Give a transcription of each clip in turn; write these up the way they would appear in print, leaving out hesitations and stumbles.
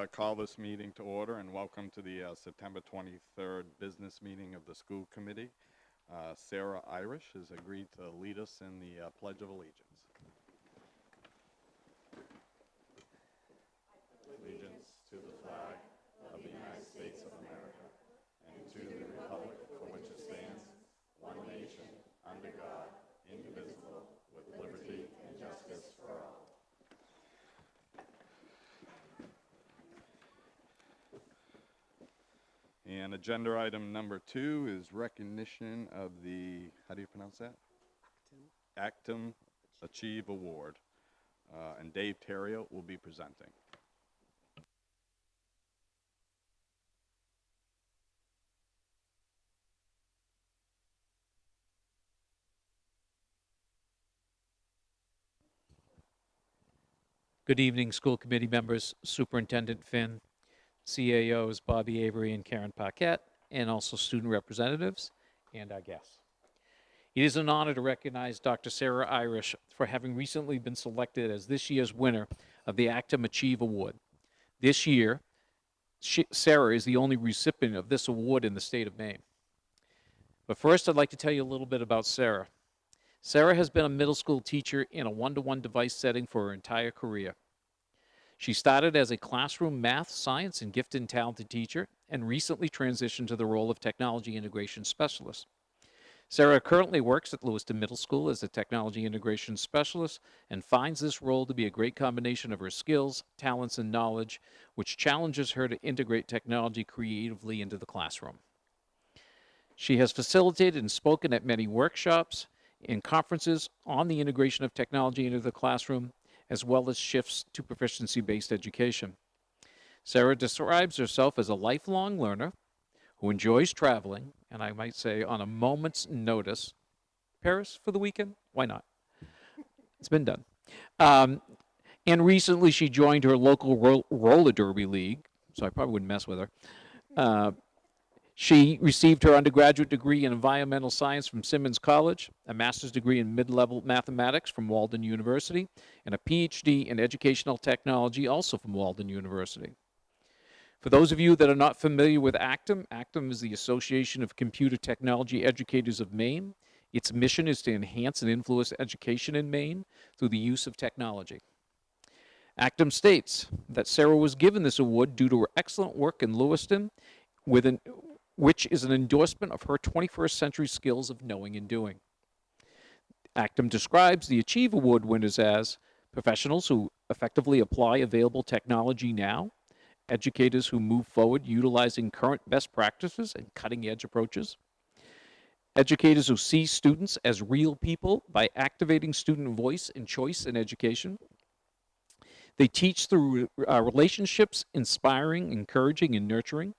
call this meeting to order and welcome to the September 23rd business meeting of the school committee. Sarah Irish has agreed to lead us in the Pledge of Allegiance. Allegiance to the flag of the United States of America and to the republic for which it stands, one nation, under God, indivisible, with liberty and justice for all. And agenda item number 2 is recognition of the, how do you pronounce that? Actum Achieve Award. And Dave Terrio will be presenting. Good evening, school committee members, Superintendent Finn, CAOs Bobby Avery and Karen Paquette, and also student representatives and our guests. It is an honor to recognize Dr. Sarah Irish for having recently been selected as this year's winner of the Actum Achieve Award. This year, Sarah is the only recipient of this award in the state of Maine. But first, I'd like to tell you a little bit about Sarah. Sarah has been a middle school teacher in a one-to-one device setting for her entire career. She started as a classroom math, science, and gifted and talented teacher and recently transitioned to the role of technology integration specialist. Sarah currently works at Lewiston Middle School as a technology integration specialist and finds this role to be a great combination of her skills, talents, and knowledge, which challenges her to integrate technology creatively into the classroom. She has facilitated and spoken at many workshops and conferences on the integration of technology into the classroom, as well as shifts to proficiency-based education. Sarah describes herself as a lifelong learner who enjoys traveling, and I might say on a moment's notice. Paris for the weekend? Why not? It's been done. And recently she joined her local roller derby league, so I probably wouldn't mess with her. She received her undergraduate degree in environmental science from Simmons College, a master's degree in mid-level mathematics from Walden University, and a PhD in educational technology also from Walden University. For those of you that are not familiar with Actum, Actum is the Association of Computer Technology Educators of Maine. Its mission is to enhance and influence education in Maine through the use of technology. Actum states that Sarah was given this award due to her excellent work in Lewiston, which is an endorsement of her 21st century skills of knowing and doing. Actum describes the Achieve Award winners as professionals who effectively apply available technology now, educators who move forward utilizing current best practices and cutting-edge approaches, educators who see students as real people by activating student voice and choice in education. They teach through relationships, inspiring, encouraging, and nurturing.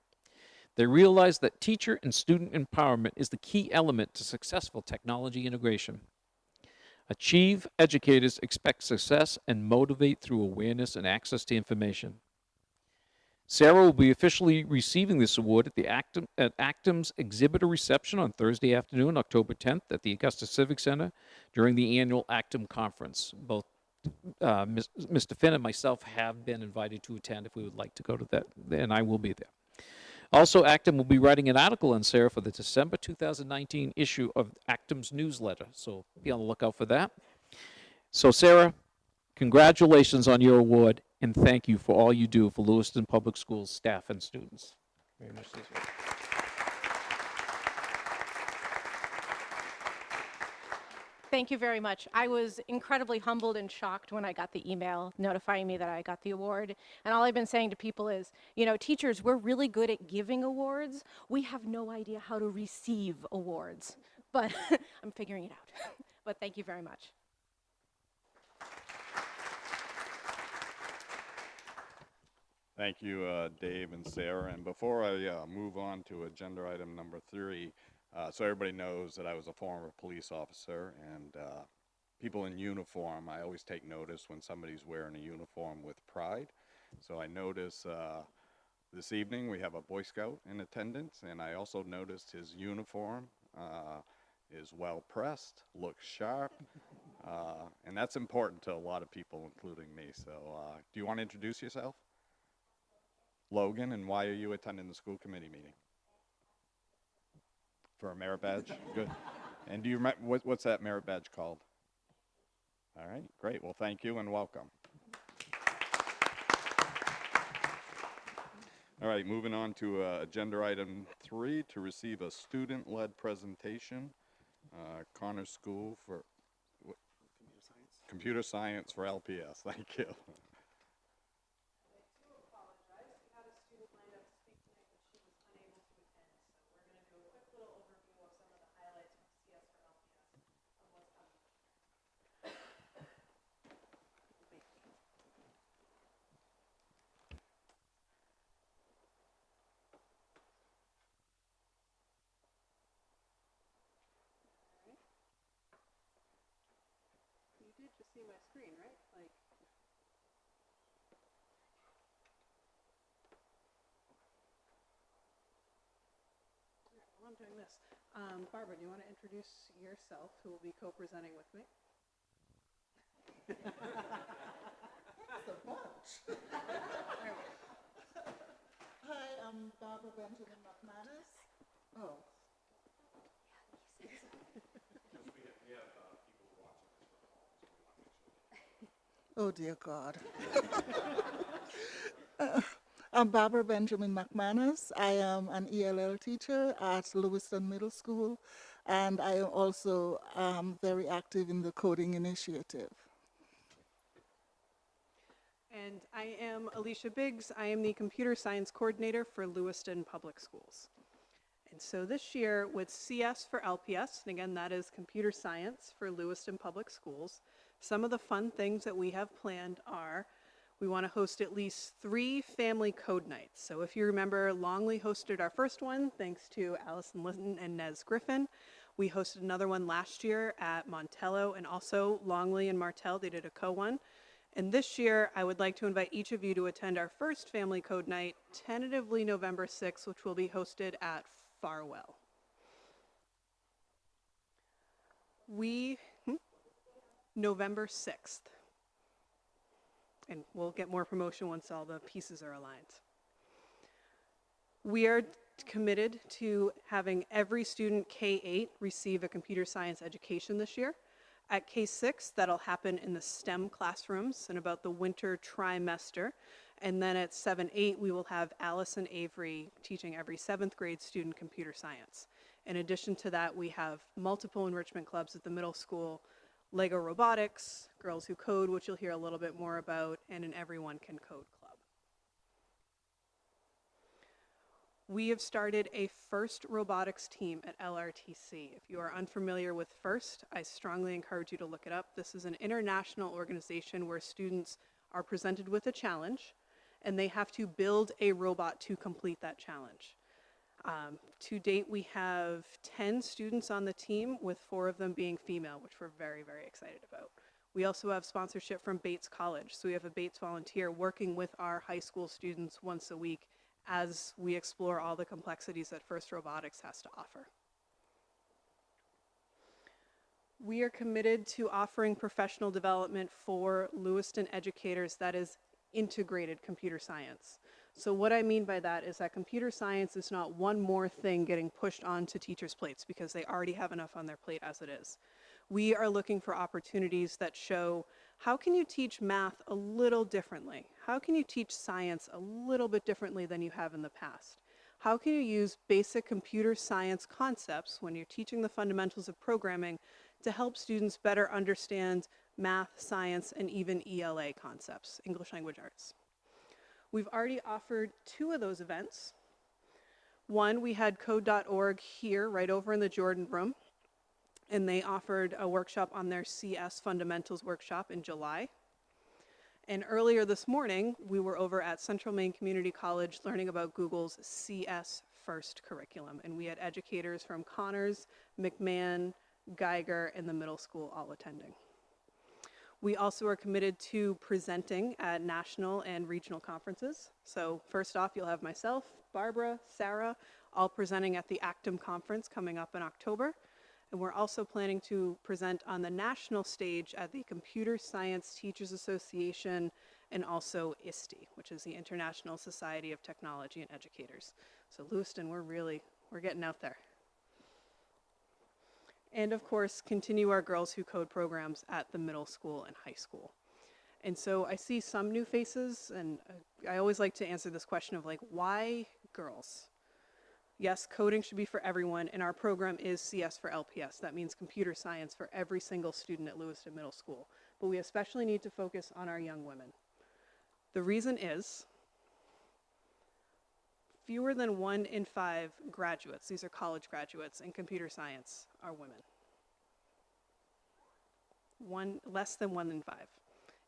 They realize that teacher and student empowerment is the key element to successful technology integration. Achieve educators expect success and motivate through awareness and access to information. Sarah will be officially receiving this award at Actum's exhibitor reception on Thursday afternoon, October 10th, at the Augusta Civic Center during the annual Actum Conference. Both Mr. Finn and myself have been invited to attend if we would like to go to that, and I will be there. Also, Actum will be writing an article on Sarah for the December 2019 issue of Actum's newsletter, so be on the lookout for that. So, Sarah, congratulations on your award, and thank you for all you do for Lewiston Public Schools staff and students. Very much appreciated. Thank you very much. I was incredibly humbled and shocked when I got the email notifying me that I got the award. And all I've been saying to people is, you know, teachers, we're really good at giving awards. We have no idea how to receive awards. But I'm figuring it out. But thank you very much. Thank you, Dave and Sarah. And before I move on to agenda item number 3, so everybody knows that I was a former police officer, and people in uniform, I always take notice when somebody's wearing a uniform with pride. So I notice this evening we have a Boy Scout in attendance, and I also noticed his uniform is well pressed, looks sharp, and that's important to a lot of people, including me. So do you want to introduce yourself? Logan, and why are you attending the school committee meeting? For a merit badge? Good. And do you remember, what's that merit badge called? All right, great. Well, thank you and welcome. All right, moving on to agenda item 3, to receive a student-led presentation, Connors School for Computer Science for LPS. Thank you. You did just see my screen, right? Like. Well, I'm doing this. Barbara, do you want to introduce yourself, who will be co-presenting with me? That's a bunch. Hi, I'm Barbara Benjamin McManus. Oh. Oh, dear God. I'm Barbara Benjamin McManus. I am an ELL teacher at Lewiston Middle School, and I am also very active in the coding initiative. And I am Alicia Biggs. I am the computer science coordinator for Lewiston Public Schools. And so this year with CS for LPS, and again, that is computer science for Lewiston Public Schools, some of the fun things that we have planned are we want to host at least 3 family code nights. So if you remember, Longley hosted our first one, thanks to Allison Linton and Nez Griffin. We hosted another one last year at Montello, and also Longley and Martell, they did a co-one. And this year, I would like to invite each of you to attend our first family code night, tentatively November 6th, which will be hosted at Farwell. November 6th. And we'll get more promotion once all the pieces are aligned. We are committed to having every student K-8 receive a computer science education this year. At K-6, that'll happen in the STEM classrooms in about the winter trimester. And then at 7-8, we will have Allison Avery teaching every 7th grade student computer science. In addition to that, we have multiple enrichment clubs at the middle school, Lego Robotics, Girls Who Code, which you'll hear a little bit more about, and an Everyone Can Code club. We have started a FIRST robotics team at LRTC. If you are unfamiliar with FIRST, I strongly encourage you to look it up. This is an international organization where students are presented with a challenge, and they have to build a robot to complete that challenge. To date, we have 10 students on the team, with 4 of them being female, which we're very, very excited about. We also have sponsorship from Bates College, so we have a Bates volunteer working with our high school students once a week as we explore all the complexities that FIRST Robotics has to offer. We are committed to offering professional development for Lewiston educators that is integrated computer science. So what I mean by that is that computer science is not one more thing getting pushed onto teachers' plates because they already have enough on their plate as it is. We are looking for opportunities that show how can you teach math a little differently? How can you teach science a little bit differently than you have in the past? How can you use basic computer science concepts when you're teaching the fundamentals of programming to help students better understand math, science, and even ELA concepts, English Language Arts? We've already offered 2 of those events. One, we had code.org here, right over in the Jordan room, and they offered a workshop on their CS Fundamentals workshop in July. And earlier this morning, we were over at Central Maine Community College learning about Google's CS First curriculum, and we had educators from Connors, McMahon, Geiger, and the middle school all attending. We also are committed to presenting at national and regional conferences. So first off, you'll have myself, Barbara, Sarah, all presenting at the Actum conference coming up in October. And we're also planning to present on the national stage at the Computer Science Teachers Association and also ISTE, which is the International Society of Technology and Educators. So Lewiston, we're getting out there. And of course, continue our Girls Who Code programs at the middle school and high school. And so I see some new faces, and I always like to answer this question of like, why girls? Yes, coding should be for everyone, and our program is CS for LPS. That means computer science for every single student at Lewiston Middle School. But we especially need to focus on our young women. The reason is fewer than 1 in 5 graduates, these are college graduates in computer science, are women. Less than 1 in 5.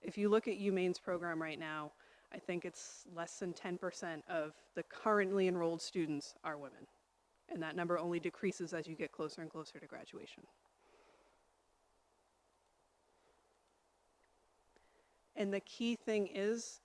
If you look at UMaine's program right now, I think it's less than 10% of the currently enrolled students are women. And that number only decreases as you get closer and closer to graduation. And the key thing is,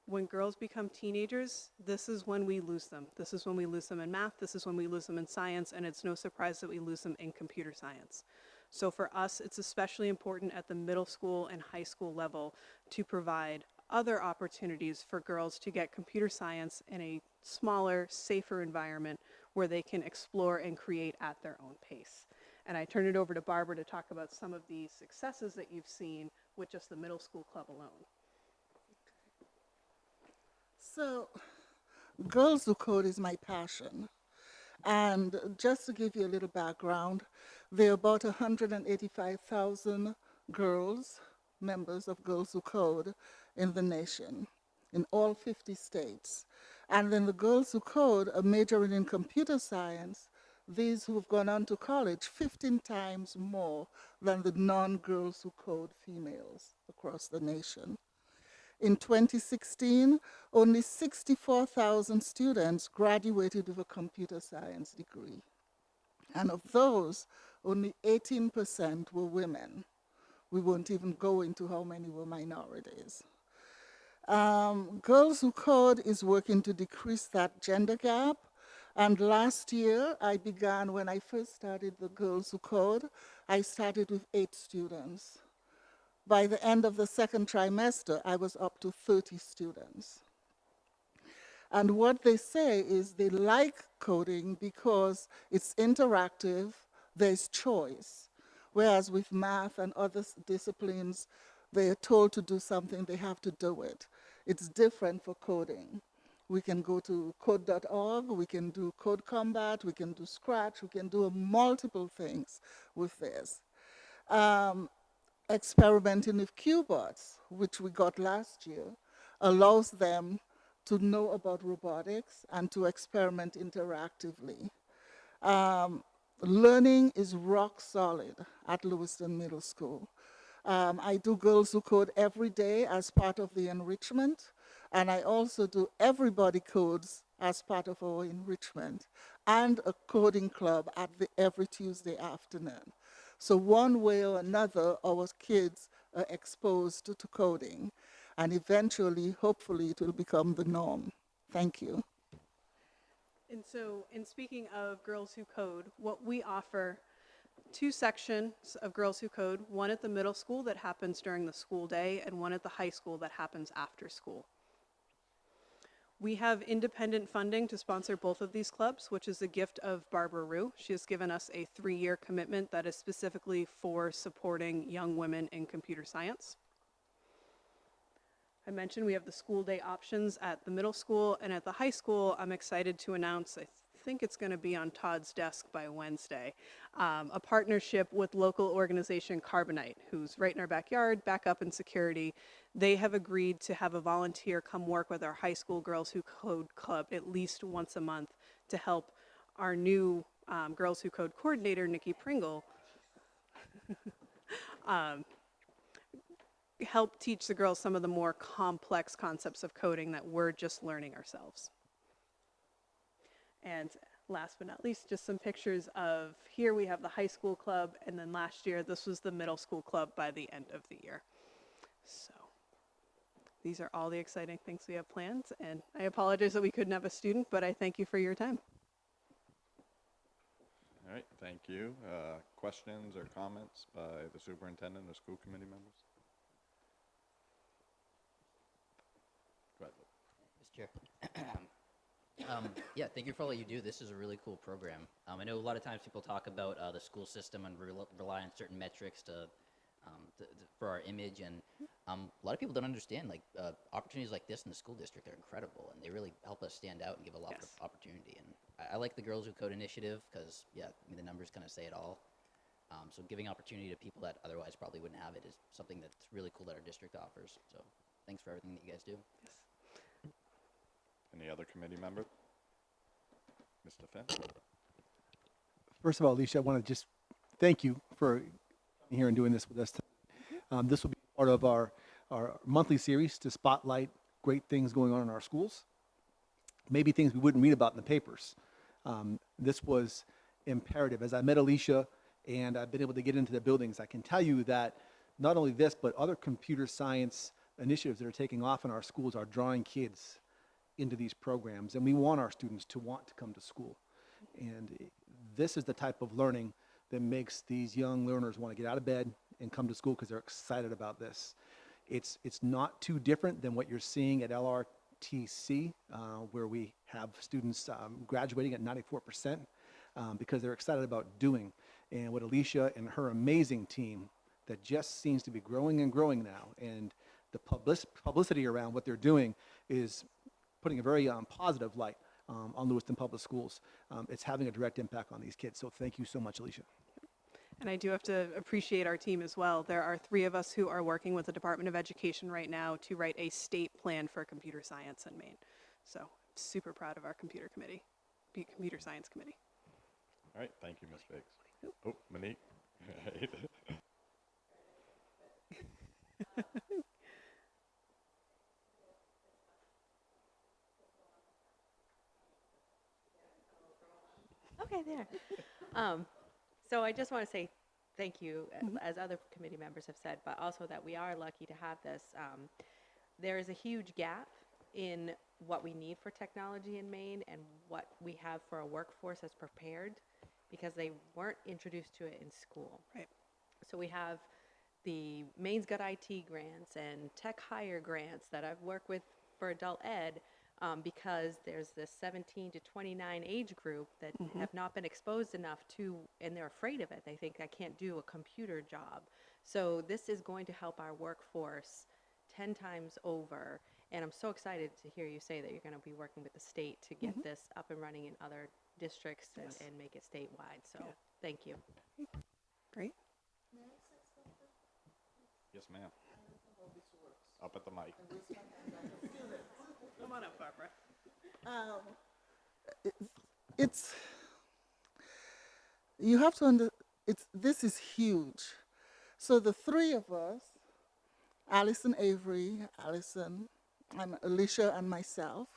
when girls become teenagers, this is when we lose them. This is when we lose them in math, this is when we lose them in science, and it's no surprise that we lose them in computer science. So for us, it's especially important at the middle school and high school level to provide other opportunities for girls to get computer science in a smaller, safer environment where they can explore and create at their own pace. And I turn it over to Barbara to talk about some of the successes that you've seen with just the middle school club alone. So, Girls Who Code is my passion. And just to give you a little background, there are about 185,000 girls, members of Girls Who Code in the nation, in all 50 states. And then the Girls Who Code are majoring in computer science, these who have gone on to college, 15 times more than the non-Girls Who Code females across the nation. In 2016, only 64,000 students graduated with a computer science degree. And of those, only 18% were women. We won't even go into how many were minorities. Girls Who Code is working to decrease that gender gap. And last year, when I first started the Girls Who Code, I started with 8 students. By the end of the second trimester, I was up to 30 students. And what they say is they like coding because it's interactive, there's choice. Whereas with math and other disciplines, they are told to do something, they have to do it. It's different for coding. We can go to code.org, we can do Code Combat, we can do Scratch, we can do multiple things with this. Experimenting with QBots, which we got last year, allows them to know about robotics and to experiment interactively. Learning is rock solid at Lewiston Middle School. I do Girls Who Code every day as part of the enrichment, and I also do Everybody Codes as part of our enrichment, and a coding club every Tuesday afternoon. So one way or another, our kids are exposed to coding, and eventually, hopefully, it will become the norm. Thank you. And so, in speaking of Girls Who Code, what we offer, 2 sections of Girls Who Code, one at the middle school that happens during the school day, and one at the high school that happens after school. We have independent funding to sponsor both of these clubs, which is a gift of Barbara Rue. She has given us a 3-year commitment that is specifically for supporting young women in computer science. I mentioned we have the school day options at the middle school, and at the high school, I'm excited to announce, I think it's going to be on Todd's desk by Wednesday, a partnership with local organization Carbonite, who's right in our backyard, back up in security. They have agreed to have a volunteer come work with our high school Girls Who Code club at least once a month to help our new Girls Who Code coordinator, Nikki Pringle, help teach the girls some of the more complex concepts of coding that we're just learning ourselves. And last but not least, just some pictures of, here we have the high school club, and then last year this was the middle school club by the end of the year. So these are all the exciting things we have planned, and I apologize that we couldn't have a student, but I thank you for your time. All right, thank you. Questions or comments by the superintendent or school committee members? Chair. Yeah, thank you for all you do. This is a really cool program. I know a lot of times people talk about the school system and rely on certain metrics for our image, and a lot of people don't understand opportunities like this in the school district are incredible, and they really help us stand out and give a lot Yes. of opportunity. And I like the Girls Who Code initiative because, yeah, I mean, the numbers kind of say it all. So giving opportunity to people that otherwise probably wouldn't have it is something that's really cool that our district offers. So thanks for everything that you guys do. Any other committee member? Mr. Finn? First of all, Alicia, I want to just thank you for coming here and doing this with us tonight. This will be part of our monthly series to spotlight great things going on in our schools, maybe things we wouldn't read about in the papers. This was imperative. As I met Alicia and I've been able to get into the buildings, I can tell you that not only this, but other computer science initiatives that are taking off in our schools are drawing kids into these programs, and we want our students to want to come to school. And this is the type of learning that makes these young learners want to get out of bed and come to school because they're excited about this. It's not too different than what you're seeing at LRTC, where we have students graduating at 94% because they're excited about doing. And what Alicia and her amazing team that just seems to be growing and growing now, and the publicity around what they're doing is putting a very positive light on Lewiston Public Schools. It's having a direct impact on these kids. So thank you so much, Alicia. And I do have to appreciate our team as well. There are 3 of us who are working with the Department of Education right now to write a state plan for computer science in Maine. So super proud of our computer science committee. All right, thank you, Ms. Biggs. Oh, Monique. Okay, there. So I just want to say thank you, as other committee members have said, but also that we are lucky to have this. There is a huge gap in what we need for technology in Maine and what we have for a workforce that's prepared, because they weren't introduced to it in school. Right. So we have the Maine's Got IT grants and tech hire grants that I've worked with for adult ed, because there's this 17 to 29 age group that have not been exposed enough to, and they're afraid of it. They think I can't do a computer job. So this is going to help our workforce 10 times over. And I'm so excited to hear you say that you're going to be working with the state to get this up and running in other districts and make it statewide. So thank you. Great. Yes, ma'am. Up at the mic. Come on up, Barbara. You have to this is huge. So the 3 of us, Allison Avery, Allison, and Alicia, and myself,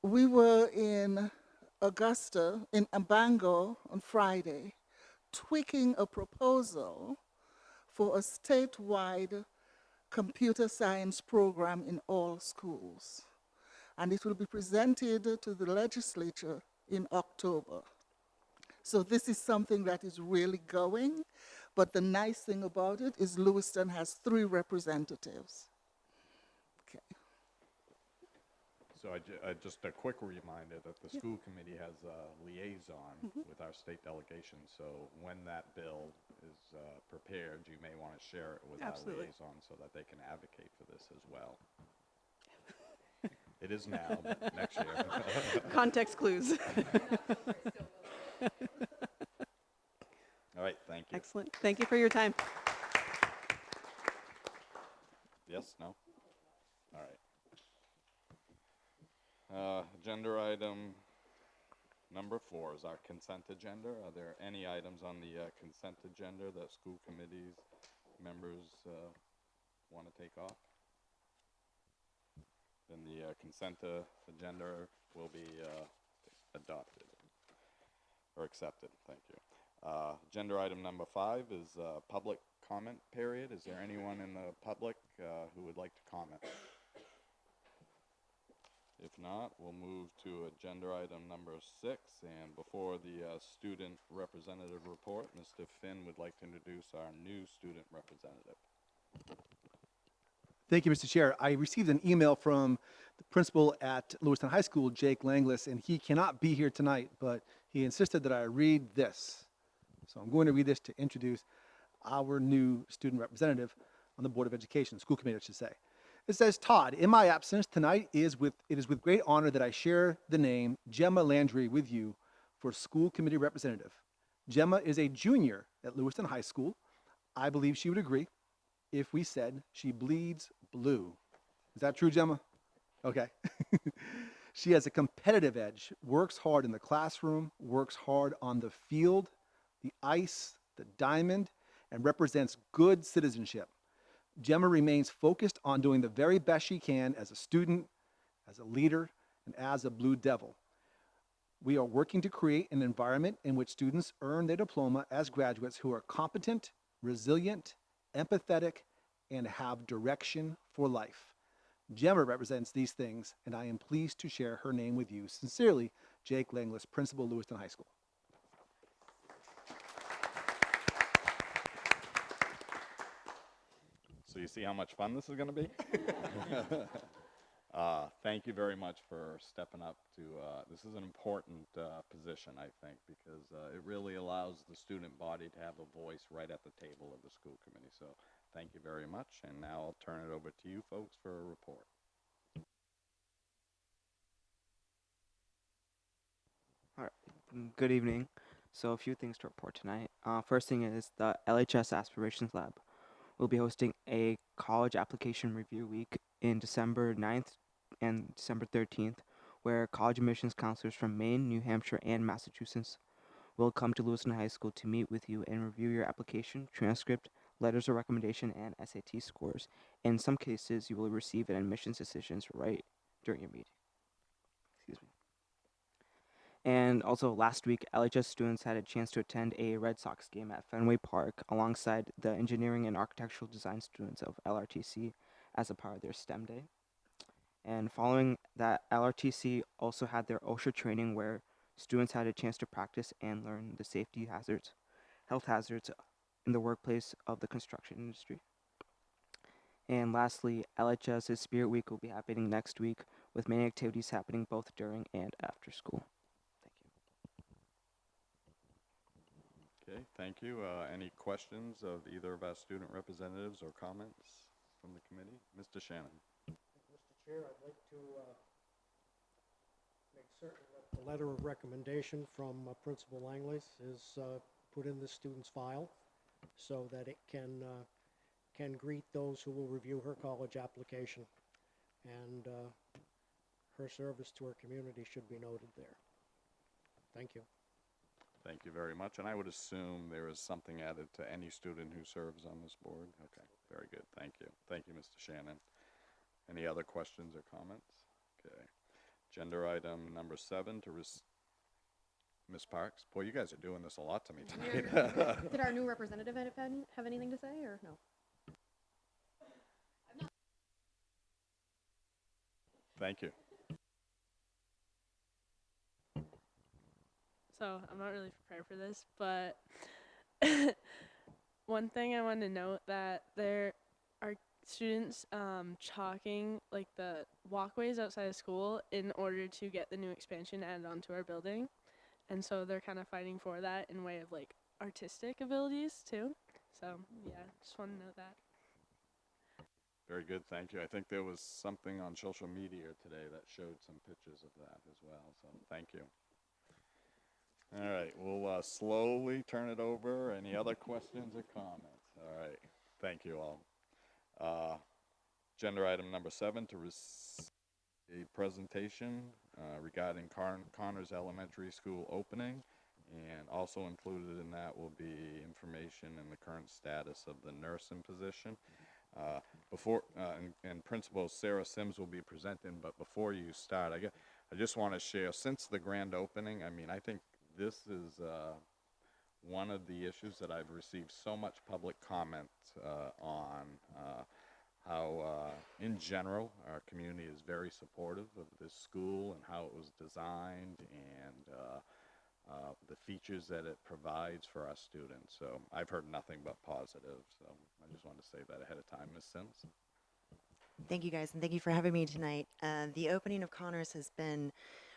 we were in Augusta, in Bangor on Friday, tweaking a proposal for a statewide computer science program in all schools. And it will be presented to the legislature in October. So this is something that is really going, but the nice thing about it is Lewiston has 3 representatives. Okay. So just a quick reminder that the school committee has a liaison with our state delegation. So when that bill is prepared, you may want to share it with our liaison so that they can advocate for this as well. It is now, but next year. Context clues. All right, thank you. Excellent. Thank you for your time. Yes, no? All right. Agenda item number 4 is our consent agenda. Are there any items on the consent agenda that school committees members want to take off? Then the consent agenda will be adopted or accepted. Thank you. Agenda item number 5 is public comment period. Is there anyone in the public who would like to comment? If not, we'll move to agenda item number 6. And before the student representative report, Mr. Finn would like to introduce our new student representative. Thank you, Mr. Chair. I received an email from the principal at Lewiston High School, Jake Langlis, and he cannot be here tonight, but he insisted that I read this. So I'm going to read this to introduce our new student representative on the Board of Education, school committee, I should say. It says, Todd, in my absence tonight, it is with great honor that I share the name Gemma Landry with you for school committee representative. Gemma is a junior at Lewiston High School. I believe she would agree if we said she bleeds blue. Is that true, Gemma? Okay. She has a competitive edge, works hard in the classroom, works hard on the field, the ice, the diamond, and represents good citizenship. Gemma remains focused on doing the very best she can as a student, as a leader, and as a Blue Devil. We are working to create an environment in which students earn their diploma as graduates who are competent, resilient, empathetic, and have direction for life. Gemma represents these things, and I am pleased to share her name with you. Sincerely, Jake Langlis, Principal, Lewiston High School. So you see how much fun this is going to be? Thank you very much for stepping up to, this is an important position, I think, because it really allows the student body to have a voice right at the table of the school committee. So thank you very much, and now I'll turn it over to you folks for a report. All right. Good evening. So a few things to report tonight. First thing is the LHS Aspirations Lab will be hosting a college application review week in December 9th and December 13th, where college admissions counselors from Maine, New Hampshire, and Massachusetts will come to Lewiston High School to meet with you and review your application, transcript, letters of recommendation, and SAT scores. In some cases, you will receive an admissions decisions right during your meeting. Excuse me. And also last week, LHS students had a chance to attend a Red Sox game at Fenway Park alongside the engineering and architectural design students of LRTC as a part of their STEM day. And following that, LRTC also had their OSHA training where students had a chance to practice and learn the safety hazards, health hazards in the workplace of the construction industry. And lastly, LHS's Spirit Week will be happening next week with many activities happening both during and after school. Okay, thank you. Any questions of either of our student representatives or comments from the committee? Mr. Shannon. Mr. Chair, I'd like to make certain that the letter of recommendation from Principal Langlis is put in the student's file so that it can greet those who will review her college application. And her service to her community should be noted there. Thank you. Thank you very much. And I would assume there is something added to any student who serves on this board. Okay, very good. Thank you. Thank you, Mr. Shannon. Any other questions or comments? Okay. Agenda item number 7 to Ms. Parks. Boy, you guys are doing this a lot to me tonight. Did our new representative have anything to say, or no? Thank you. So I'm not really prepared for this, but one thing I want to note that there are students chalking like the walkways outside of school in order to get the new expansion added onto our building, and so they're kind of fighting for that in way of like artistic abilities too. So yeah, just want to note that. Very good, thank you. I think there was something on social media today that showed some pictures of that as well, so thank you. All right, we'll slowly turn it over. Any other questions or comments? All right, thank you all. Agenda item number 7 to receive a presentation regarding Connors Elementary School opening, and also included in that will be information in the current status of the nursing position. And Principal Sarah Sims will be presenting, but before you start, I just want to share, since the grand opening, I mean, I think this is one of the issues that I've received so much public comment on, how in general our community is very supportive of this school and how it was designed and the features that it provides for our students. So I've heard nothing but positive, so I just wanted to say that ahead of time. Ms. Sims? Thank you guys, and thank you for having me tonight. The opening of Connors has been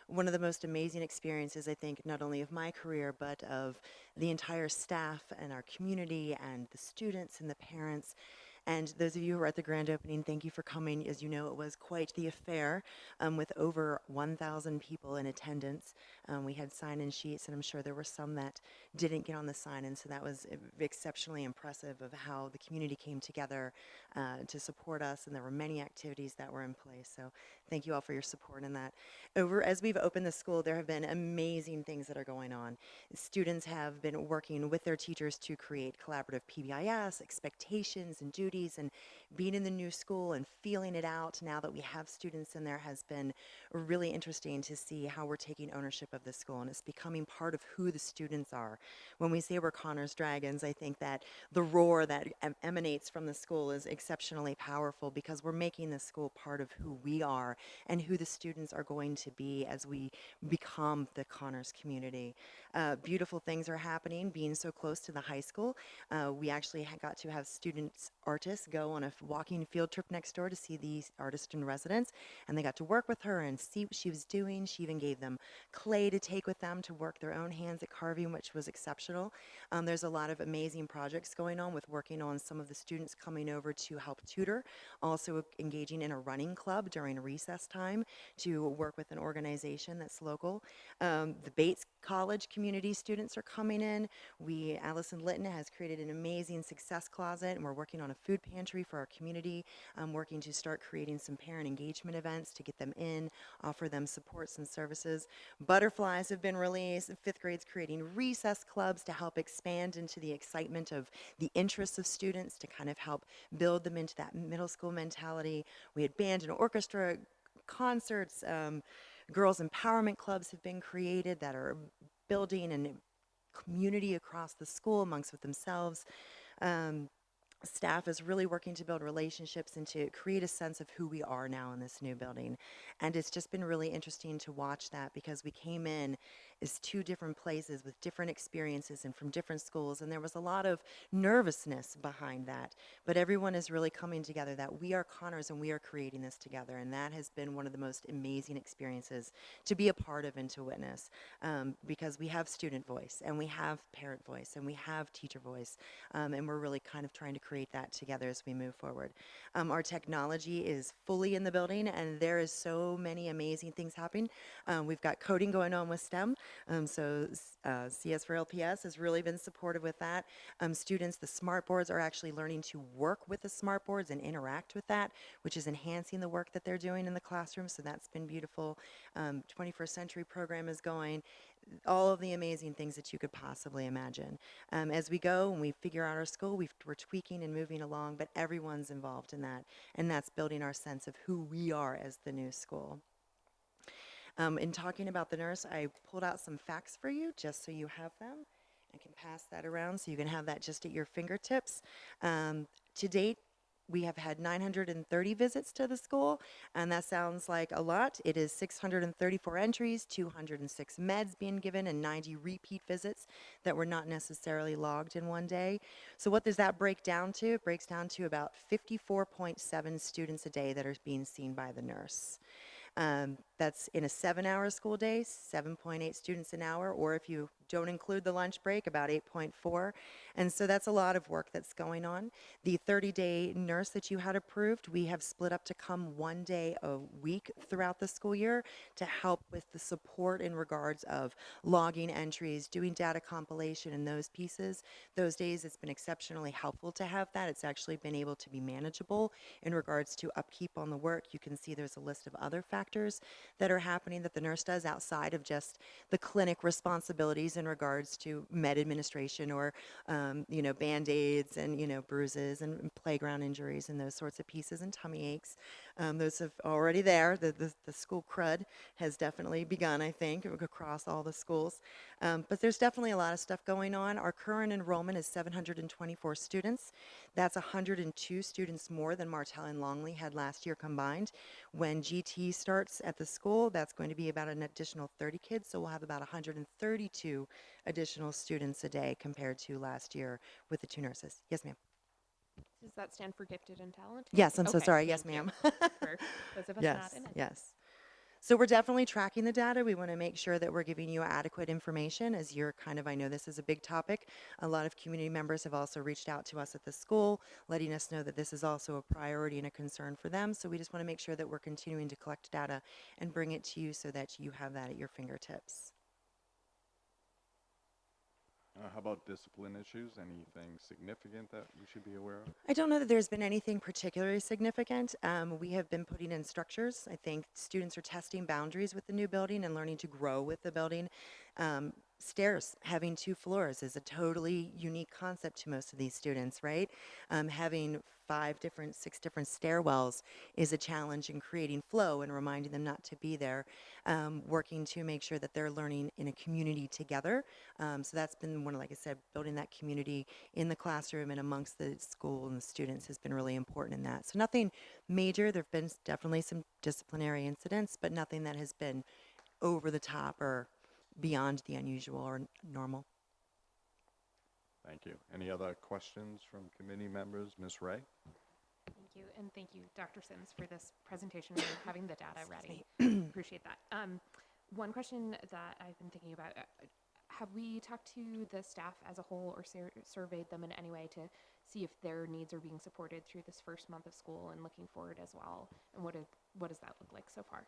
one of the most amazing experiences, I think, not only of my career, but of the entire staff and our community and the students and the parents. And those of you who were at the grand opening, thank you for coming. As you know, it was quite the affair with over 1,000 people in attendance. We had sign-in sheets, and I'm sure there were some that didn't get on the sign-in, so that was exceptionally impressive of how the community came together to support us, and there were many activities that were in place. So thank you all for your support in that. As we've opened the school, there have been amazing things that are going on. Students have been working with their teachers to create collaborative PBIS, expectations and duties, and being in the new school and feeling it out now that we have students in there has been really interesting to see how we're taking ownership of the school, and it's becoming part of who the students are. When we say we're Connors Dragons, I think that the roar that emanates from the school is exceptionally powerful because we're making the school part of who we are and who the students are going to be as we become the Connors community. Beautiful things are happening being so close to the high school. We actually got to have students, artists, go on a walking field trip next door to see the artist in residence, and they got to work with her and see what she was doing. She even gave them clay to take with them to work their own hands at carving, which was exceptional. There's a lot of amazing projects going on with working on some of the students coming over to help tutor, also engaging in a running club during recess time to work with an organization that's local. The Bates College community students are coming in. Allison Litton has created an amazing success closet, and we're working on a food pantry for our community, working to start creating some parent engagement events to get them in, offer them supports and services. Butterflies have been released. Fifth grade's creating recess clubs to help expand into the excitement of the interests of students to kind of help build them into that middle school mentality. We had band and orchestra concerts. Girls empowerment clubs have been created that are building a community across the school amongst with themselves. Um, Staff is really working to build relationships and to create a sense of who we are now in this new building. And it's just been really interesting to watch that because we came in as two different places with different experiences and from different schools, and there was a lot of nervousness behind that. But everyone is really coming together that we are Connors and we are creating this together, and that has been one of the most amazing experiences to be a part of and to witness, because we have student voice and we have parent voice and we have teacher voice, and we're really kind of trying to create that together as we move forward. Our technology is fully in the building, and there is so many amazing things happening. We've got coding going on with STEM, CS for LPS has really been supportive with that. Students, the smart boards are actually learning to work with the smart boards and interact with that, which is enhancing the work that they're doing in the classroom, so that's been beautiful. 21st Century program is going. All of the amazing things that you could possibly imagine. As we go and we figure out our school, we're tweaking and moving along, but everyone's involved in that, and that's building our sense of who we are as the new school. In talking about the nurse, I pulled out some facts for you just so you have them. I can pass that around so you can have that just at your fingertips. To date, we have had 930 visits to the school, and that sounds like a lot. It is 634 entries, 206 meds being given, and 90 repeat visits that were not necessarily logged in one day. So what does that break down to? It breaks down to about 54.7 students a day that are being seen by the nurse. That's in a 7-hour school day, 7.8 students an hour, or if you don't include the lunch break, about 8.4. And so that's a lot of work that's going on. The 30-day nurse that you had approved, we have split up to come 1 day a week throughout the school year to help with the support in regards of logging entries, doing data compilation, and those pieces. Those days, it's been exceptionally helpful to have that. It's actually been able to be manageable in regards to upkeep on the work. You can see there's a list of other factors that are happening that the nurse does outside of just the clinic responsibilities in regards to med administration or, Band-Aids and, bruises and playground injuries and those sorts of pieces and tummy aches. Those have already there. The school crud has definitely begun, I think, across all the schools. But there's definitely a lot of stuff going on. Our current enrollment is 724 students. That's 102 students more than Martell and Longley had last year combined. When GT starts at the school, that's going to be about an additional 30 kids, so we'll have about 132 additional students a day compared to last year with the 2 nurses. Yes, ma'am. Does that stand for gifted and talented? Yes, I'm so Okay, sorry. Yes, thank you. ma'am. For those of us Yes, not in it. yes. So we're definitely tracking the data. We want to make sure that we're giving you adequate information as you're I know this is a big topic. A lot of community members have also reached out to us at the school, letting us know that this is also a priority and a concern for them. So we just want to make sure that we're continuing to collect data and bring it to you so that you have that at your fingertips. How about discipline issues? Anything significant that we should be aware of? I don't know that there's been anything particularly significant. We have been putting in structures. I think students are testing boundaries with the new building and learning to grow with the building. Stairs, having 2 floors is a totally unique concept to most of these students, right? Having 6 different stairwells is a challenge in creating flow and reminding them not to be there. Working to make sure that they're learning in a community together. So that's been like I said, building that community in the classroom and amongst the school and the students has been really important in that. So nothing major. There have been definitely some disciplinary incidents, but nothing that has been over the top or beyond the unusual or normal. Thank you. Any other questions from committee members? Ms. Ray? Thank you, and thank you, Dr. Sims, for this presentation and having the data ready. Appreciate that. One question that I've been thinking about, have we talked to the staff as a whole or surveyed them in any way to see if their needs are being supported through this first month of school and looking forward as well? And what does that look like so far?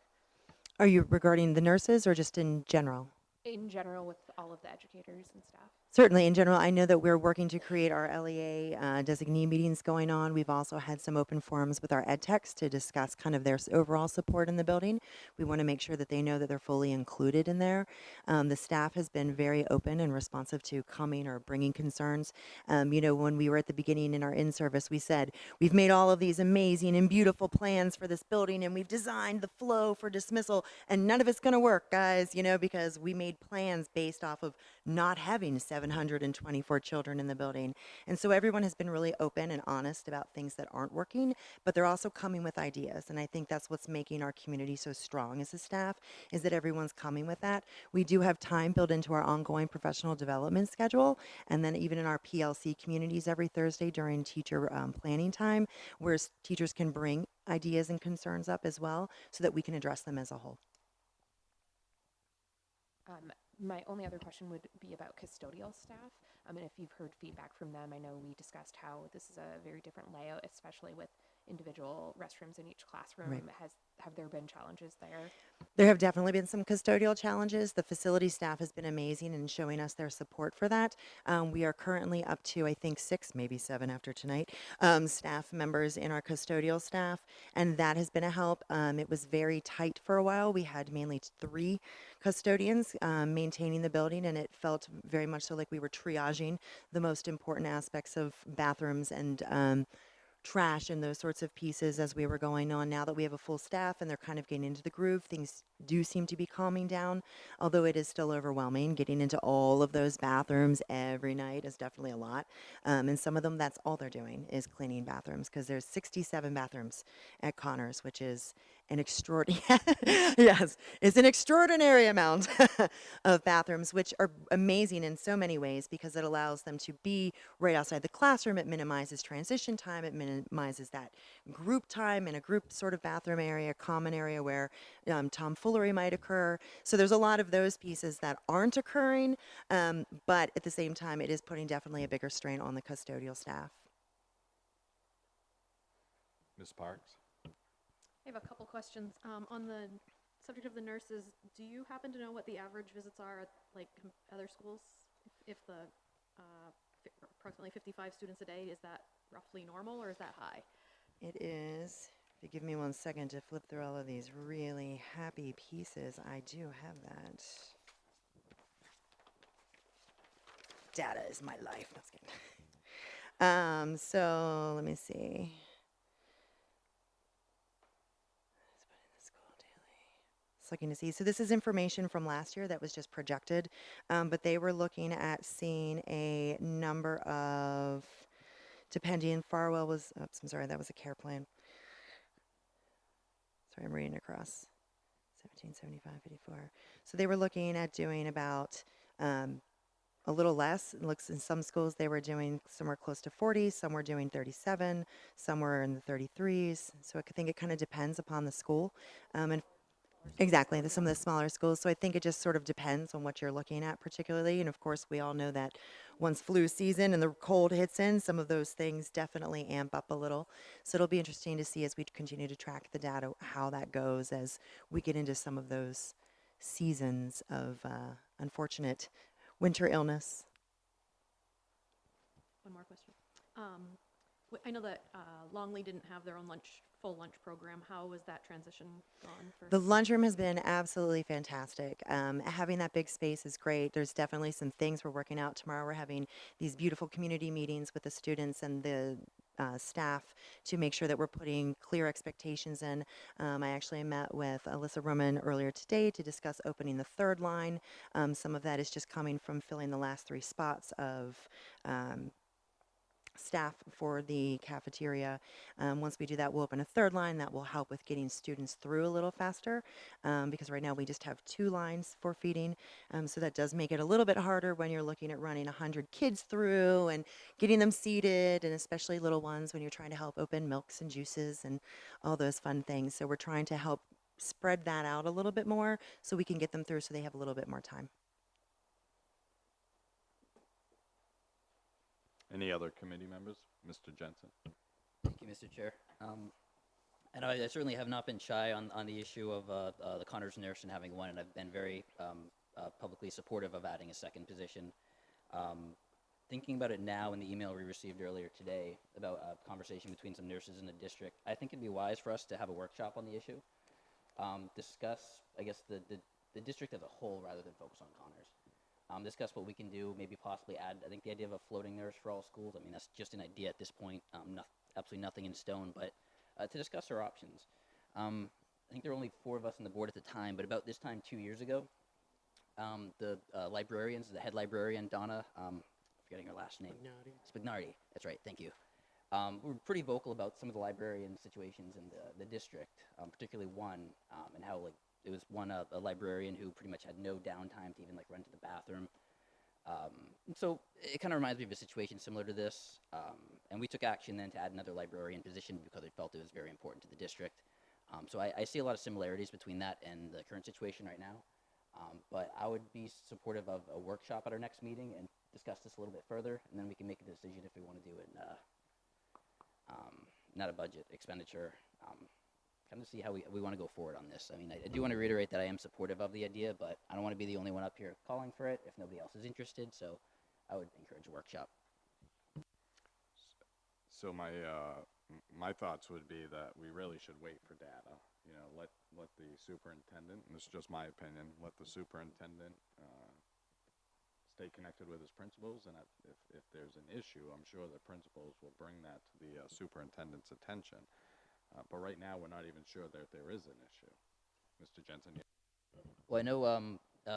Are you regarding the nurses or just in general? In general, with all of the educators and staff. Certainly, in general, I know that we're working to create our LEA designee meetings going on. We've also had some open forums with our ed techs to discuss kind of their overall support in the building. We want to make sure that they know that they're fully included in there. The staff has been very open and responsive to coming or bringing concerns. When we were at the beginning in our in-service, we said, we've made all of these amazing and beautiful plans for this building, and we've designed the flow for dismissal, and none of it's going to work, guys, because we made plans based off of not having 724 children in the building. And so everyone has been really open and honest about things that aren't working, but they're also coming with ideas. And I think that's what's making our community so strong as a staff, is that everyone's coming with that. We do have time built into our ongoing professional development schedule, and then even in our PLC communities every Thursday during teacher planning time, where teachers can bring ideas and concerns up as well so that we can address them as a whole. My only other question would be about custodial staff. And if you've heard feedback from them, I know we discussed how this is a very different layout, especially with individual restrooms in each classroom. Right. Have there been challenges there? There have definitely been some custodial challenges. The facility staff has been amazing in showing us their support for that. We are currently up to, I think, 6, maybe 7 after tonight, staff members in our custodial staff, and that has been a help. It was very tight for a while. We had mainly 3 custodians maintaining the building, and it felt very much so like we were triaging the most important aspects of bathrooms and trash and those sorts of pieces as we were going on. Now that we have a full staff and they're kind of getting into the groove, things do seem to be calming down, although it is still overwhelming. Getting into all of those bathrooms every night is definitely a lot. And some of them, that's all they're doing is cleaning bathrooms, because there's 67 bathrooms at Connors, which is an extraordinary, yes, it's an extraordinary amount of bathrooms, which are amazing in so many ways because it allows them to be right outside the classroom. It minimizes transition time. It minimizes that group time in a group sort of bathroom area, common area where tomfoolery might occur. So there's a lot of those pieces that aren't occurring, but at the same time, it is putting definitely a bigger strain on the custodial staff. Ms. Parks? I have a couple questions. On the subject of the nurses, do you happen to know what the average visits are at other schools? If the approximately 55 students a day, is that roughly normal or is that high? It is. If you give me 1 second to flip through all of these really happy pieces, I do have that. Data is my life. No, just kidding. So let me see. Looking to see. So this is information from last year that was just projected, but they were looking at seeing a number of, depending, Farwell was, oops, I'm sorry, that was a care plan. Sorry, I'm reading across. 1775, 54. So they were looking at doing about a little less. It looks in some schools they were doing somewhere close to 40, some were doing 37, some were in the 33s. So I think it kind of depends upon the school. And exactly, some of the smaller schools. So I think it just sort of depends on what you're looking at particularly. And of course, we all know that once flu season and the cold hits in, some of those things definitely amp up a little. So it'll be interesting to see as we continue to track the data how that goes as we get into some of those seasons of unfortunate winter illness. One more question. I know that Longley didn't have their own full lunch program. How was that transition gone? The lunchroom has been absolutely fantastic. Having that big space is great. There's definitely some things we're working out tomorrow. We're having these beautiful community meetings with the students and the staff to make sure that we're putting clear expectations in. I actually met with Alyssa Roman earlier today to discuss opening the third line. Some of that is just coming from filling the last 3 spots of staff for the cafeteria. Once we do that, we'll open a third line that will help with getting students through a little faster because right now we just have 2 lines for feeding. So that does make it a little bit harder when you're looking at running 100 kids through and getting them seated, and especially little ones when you're trying to help open milks and juices and all those fun things. So we're trying to help spread that out a little bit more so we can get them through so they have a little bit more time. Any other committee members? Mr. Jensen. Thank you, Mr. Chair. And I certainly have not been shy on the issue of the Connors nurse and having one, and I've been very publicly supportive of adding a second position. Thinking about it now in the email we received earlier today about a conversation between some nurses in the district, I think it'd be wise for us to have a workshop on the issue. Discuss, I guess, the district as a whole rather than focus on Connors. Discuss what we can do, maybe possibly add, I think the idea of a floating nurse for all schools, I mean, that's just an idea at this point, absolutely nothing in stone, but to discuss our options. I think there were only 4 of us on the board at the time, but about this time 2 years ago, the librarians, the head librarian, Donna, forgetting her last name. Spignardi, that's right, thank you. We were pretty vocal about some of the librarian situations in the district, particularly one, and how it was a librarian who pretty much had no downtime to even run to the bathroom. So it kind of reminds me of a situation similar to this, and we took action then to add another librarian position because we felt it was very important to the district. So I see a lot of similarities between that and the current situation right now, but I would be supportive of a workshop at our next meeting and discuss this a little bit further, and then we can make a decision if we want to do it not a budget expenditure, kind of see how we want to go forward on this. I mean, I do want to reiterate that I am supportive of the idea, but I don't want to be the only one up here calling for it if nobody else is interested, so I would encourage a workshop. So my thoughts would be that we really should wait for data. You know, let the superintendent, and this is just my opinion, let the superintendent stay connected with his principals, and if there's an issue, I'm sure the principals will bring that to the superintendent's attention. But right now, we're not even sure that there is an issue. Mr. Jensen? Well, I know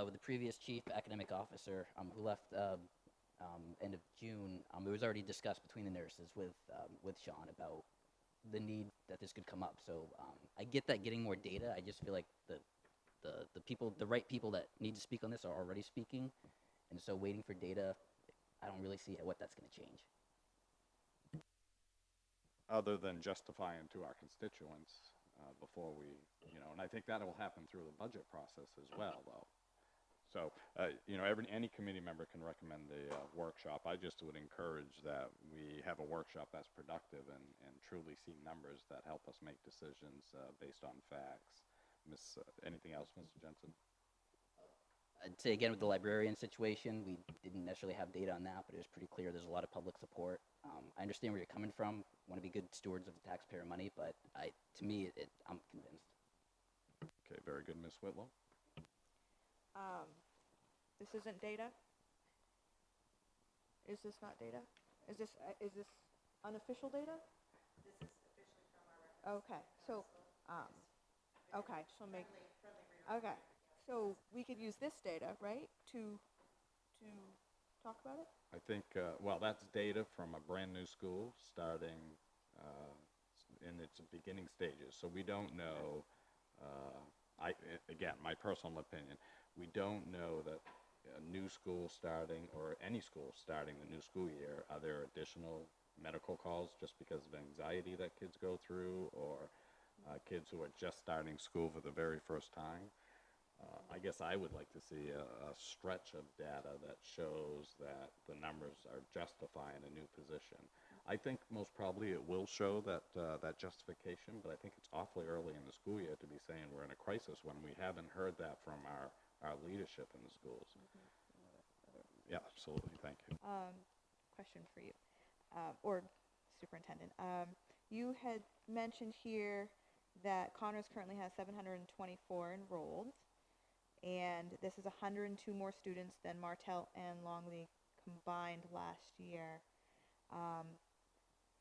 with the previous chief academic officer who left end of June, it was already discussed between the nurses with Sean about the need that this could come up. So I get that getting more data. I just feel like the right people that need to speak on this are already speaking, and so waiting for data, I don't really see what that's going to change. Other than justifying to our constituents before we, and I think that will happen through the budget process as well, though. So, any committee member can recommend a workshop. I just would encourage that we have a workshop that's productive and truly see numbers that help us make decisions based on facts. Anything else, Mr. Jensen? I'd say again with the librarian situation, we didn't necessarily have data on that, but it was pretty clear there's a lot of public support. I understand where you're coming from. Want to be good stewards of the taxpayer money, but to me, I'm convinced. Okay, very good, Ms. Whitlow. This isn't data. Is this not data? Is this unofficial data? This is officially from our. Okay, so okay, so make okay. So we could use this data, right, to talk about it? I think, well, that's data from a brand new school starting in its beginning stages. So we don't know, again, my personal opinion, we don't know that a new school starting, or any school starting the new school year, are there additional medical calls just because of anxiety that kids go through, or kids who are just starting school for the very first time? I guess I would like to see a stretch of data that shows that the numbers are justifying a new position. I think most probably it will show that that justification, but I think it's awfully early in the school year to be saying we're in a crisis when we haven't heard that from our leadership in the schools. Yeah, absolutely. Thank you. Question for you, or superintendent. You had mentioned here that Connors currently has 724 enrolled, and this is 102 more students than Martell and Longley combined last year.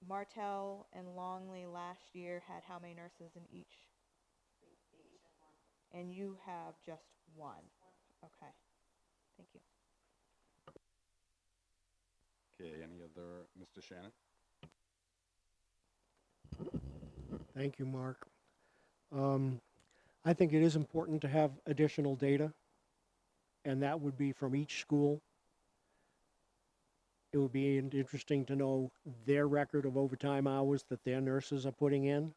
Martell and Longley last year had how many nurses in each? And you have just one. Okay. Thank you. Okay, any other, Mr. Shannon? Thank you, Mark. I think it is important to have additional data, and that would be from each school. It would be interesting to know their record of overtime hours that their nurses are putting in.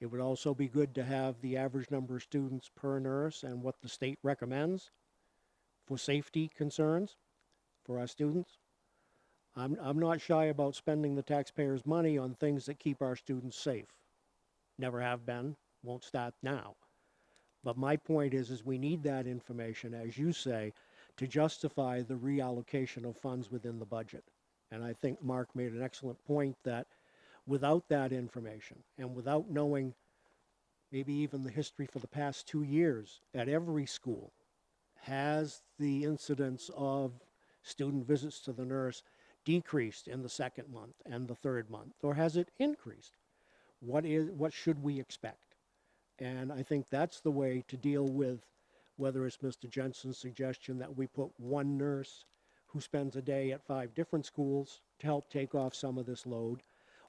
It would also be good to have the average number of students per nurse and what the state recommends for safety concerns for our students. I'm not shy about spending the taxpayers' money on things that keep our students safe. Never have been, won't start now. But my point is we need that information, as you say, to justify the reallocation of funds within the budget. And I think Mark made an excellent point that without that information and without knowing maybe even the history for the past 2 years at every school, has the incidence of student visits to the nurse decreased in the second month and the third month, or has it increased? What should we expect? And I think that's the way to deal with whether it's Mr. Jensen's suggestion that we put one nurse who spends a day at 5 different schools to help take off some of this load,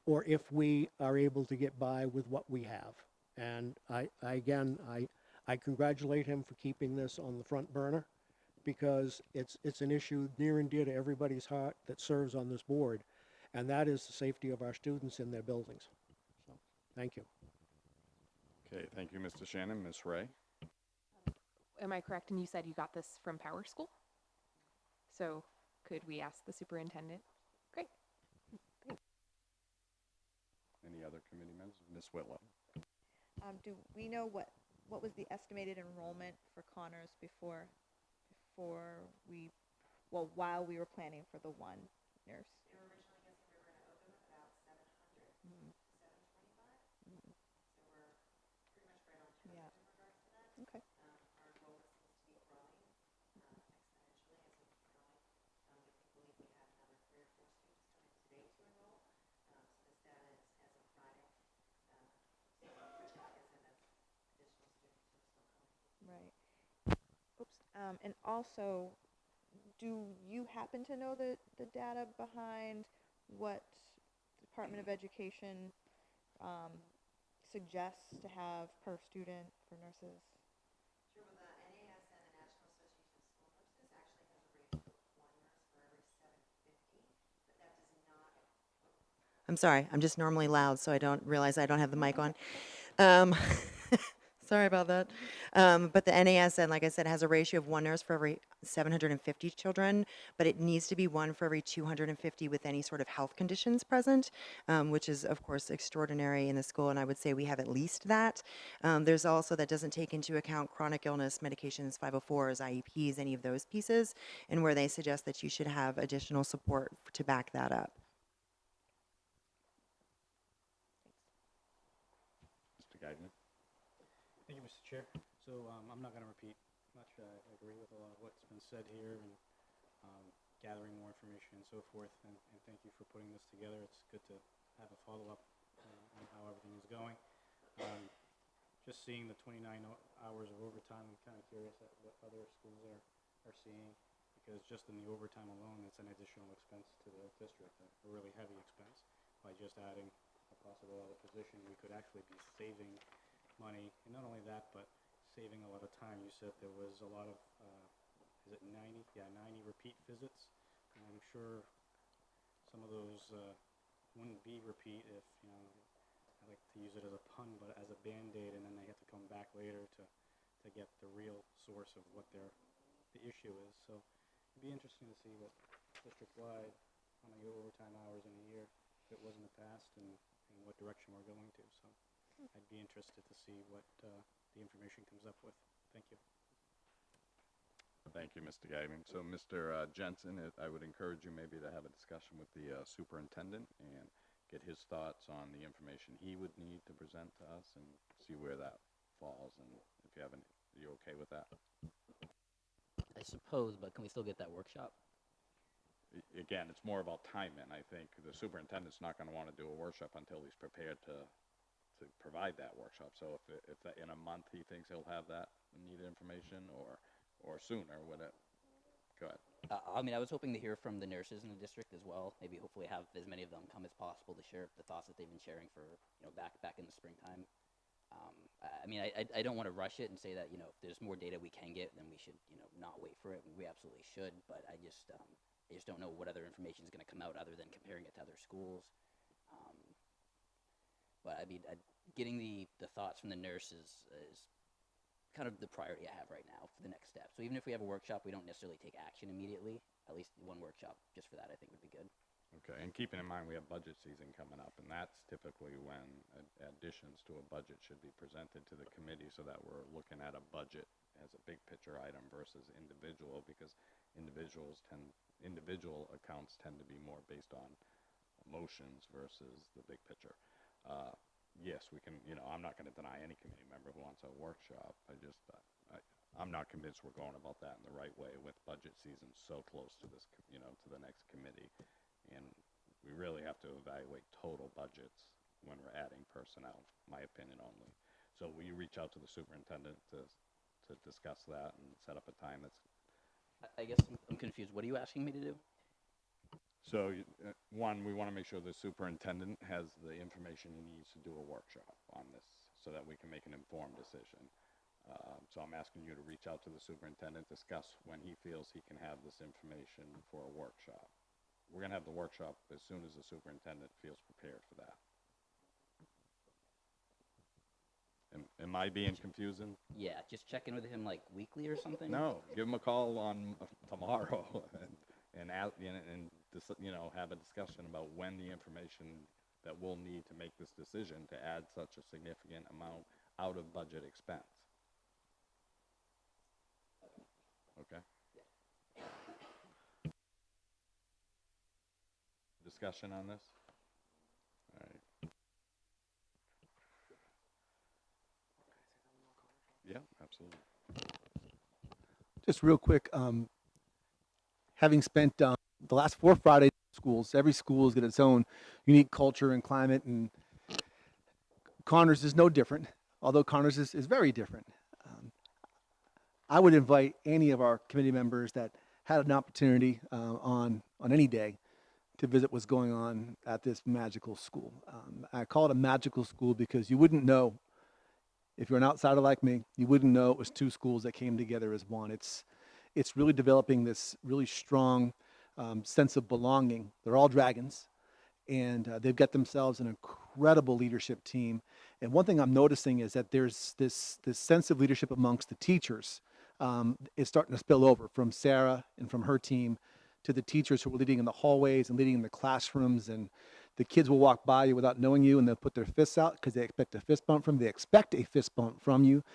or if we are able to get by with what we have. And I congratulate him for keeping this on the front burner, because it's an issue near and dear to everybody's heart that serves on this board, and that is the safety of our students in their buildings. So, thank you. Okay, thank you, Mr. Shannon. Ms. Ray? Am I correct? And you said you got this from Power School? So could we ask the superintendent? Great. Thanks. Any other committee members? Ms. Whitlow? Do we know what was the estimated enrollment for Connors while we were planning for the one nurse? They were originally guessing we were going to open with about 700, 725. So we're pretty much right on track in regards to that. Okay. Our enrollment seems to be growing exponentially as we keep going. I believe we have another 3 or 4 students coming today to enroll. So this data is as of Friday. So like I said, that's additional students who are still coming. Right. Oops. And also, do you happen to know the data behind what Department of Education suggests to have per student for nurses? Sure. Well, the NAS and the National Association of School Nurses actually has a ratio of 1 nurse for every 750, but that does not. I'm sorry, I'm just normally loud, so I don't realize I don't have the mic on. Sorry about that. But the NASN, like I said, has a ratio of 1 nurse for every 750 children, but it needs to be 1 for every 250 with any sort of health conditions present, which is, of course, extraordinary in the school, and I would say we have at least that. There's also, that doesn't take into account chronic illness, medications, 504s, IEPs, any of those pieces, and where they suggest that you should have additional support to back that up. Mr. Gagnon? Thank you, Mr. Chair. So I'm not going to repeat much. I agree with a lot of what's been said here, and gathering more information and so forth. And thank you for putting this together. It's good to have a follow-up on how everything is going. Just seeing the 29 hours of overtime, I'm kind of curious at what other schools are seeing, because just in the overtime alone, it's an additional expense to the district, a really heavy expense. By just adding a possible other position, we could actually be saving money, and not only that, but saving a lot of time. You said there was a lot of is it 90? Yeah, 90 repeat visits. And I'm sure some of those wouldn't be repeat if, I like to use it as a pun, but as a Band-Aid, and then they have to come back later to get the real source of what the issue is. So it'd be interesting to see what district-wide, how many overtime hours in a year it was in the past, and what direction we're going to. So I'd be interested to see what the information comes up with. Thank you. Thank you, Mr. Gagnon. So, Mr. Jensen, I would encourage you maybe to have a discussion with the superintendent and get his thoughts on the information he would need to present to us and see where that falls. And if you have any, are you okay with that? I suppose, but can we still get that workshop? Again, it's more about timing. I think the superintendent's not going to want to do a workshop until he's prepared to provide that workshop. So if in a month he thinks he'll have that needed information, or sooner, whatever. Go ahead. I mean, I was hoping to hear from the nurses in the district as well. Maybe hopefully have as many of them come as possible to share the thoughts that they've been sharing for back in the springtime. I mean, I don't want to rush it and say that if there's more data we can get, then we should not wait for it. We absolutely should, but I just don't know what other information is going to come out other than comparing it to other schools. But I mean, getting the thoughts from the nurses is kind of the priority I have right now for the next step. So even if we have a workshop, we don't necessarily take action immediately. At least one workshop just for that, I think, would be good. Okay, and keeping in mind we have budget season coming up, and that's typically when additions to a budget should be presented to the committee, so that we're looking at a budget as a big picture item versus individual, because individual accounts tend to be more based on emotions versus the big picture. Yes, we can, I'm not going to deny any committee member who wants a workshop. I'm not convinced we're going about that in the right way with budget season so close to this, to the next committee. And we really have to evaluate total budgets when we're adding personnel, my opinion only. So will you reach out to the superintendent to discuss that and set up a time that's... I guess I'm confused. What are you asking me to do? So, one, we want to make sure the superintendent has the information he needs to do a workshop on this so that we can make an informed decision. So I'm asking you to reach out to the superintendent, discuss when he feels he can have this information for a workshop. We're going to have the workshop as soon as the superintendent feels prepared for that. Am I being confusing? Yeah, just check in with him like weekly or something? No, give him a call on tomorrow and have a discussion about when the information that we'll need to make this decision to add such a significant amount out of budget expense. Okay? Discussion on this? All right. Yeah, absolutely. Just real quick, having spent the last 4 Fridays in schools, every school has got its own unique culture and climate, and Connors is no different, although Connors is very different. I would invite any of our committee members that had an opportunity on any day to visit what's going on at this magical school. I call it a magical school because you wouldn't know, if you're an outsider like me, you wouldn't know it was 2 schools that came together as one. It's really developing this really strong sense of belonging. They're all dragons, and they've got themselves an incredible leadership team. And one thing I'm noticing is that there's this sense of leadership amongst the teachers. Is starting to spill over from Sarah and from her team to the teachers who are leading in the hallways and leading in the classrooms. And the kids will walk by you without knowing you, and they'll put their fists out because they expect a fist bump from you. They expect a fist bump from you.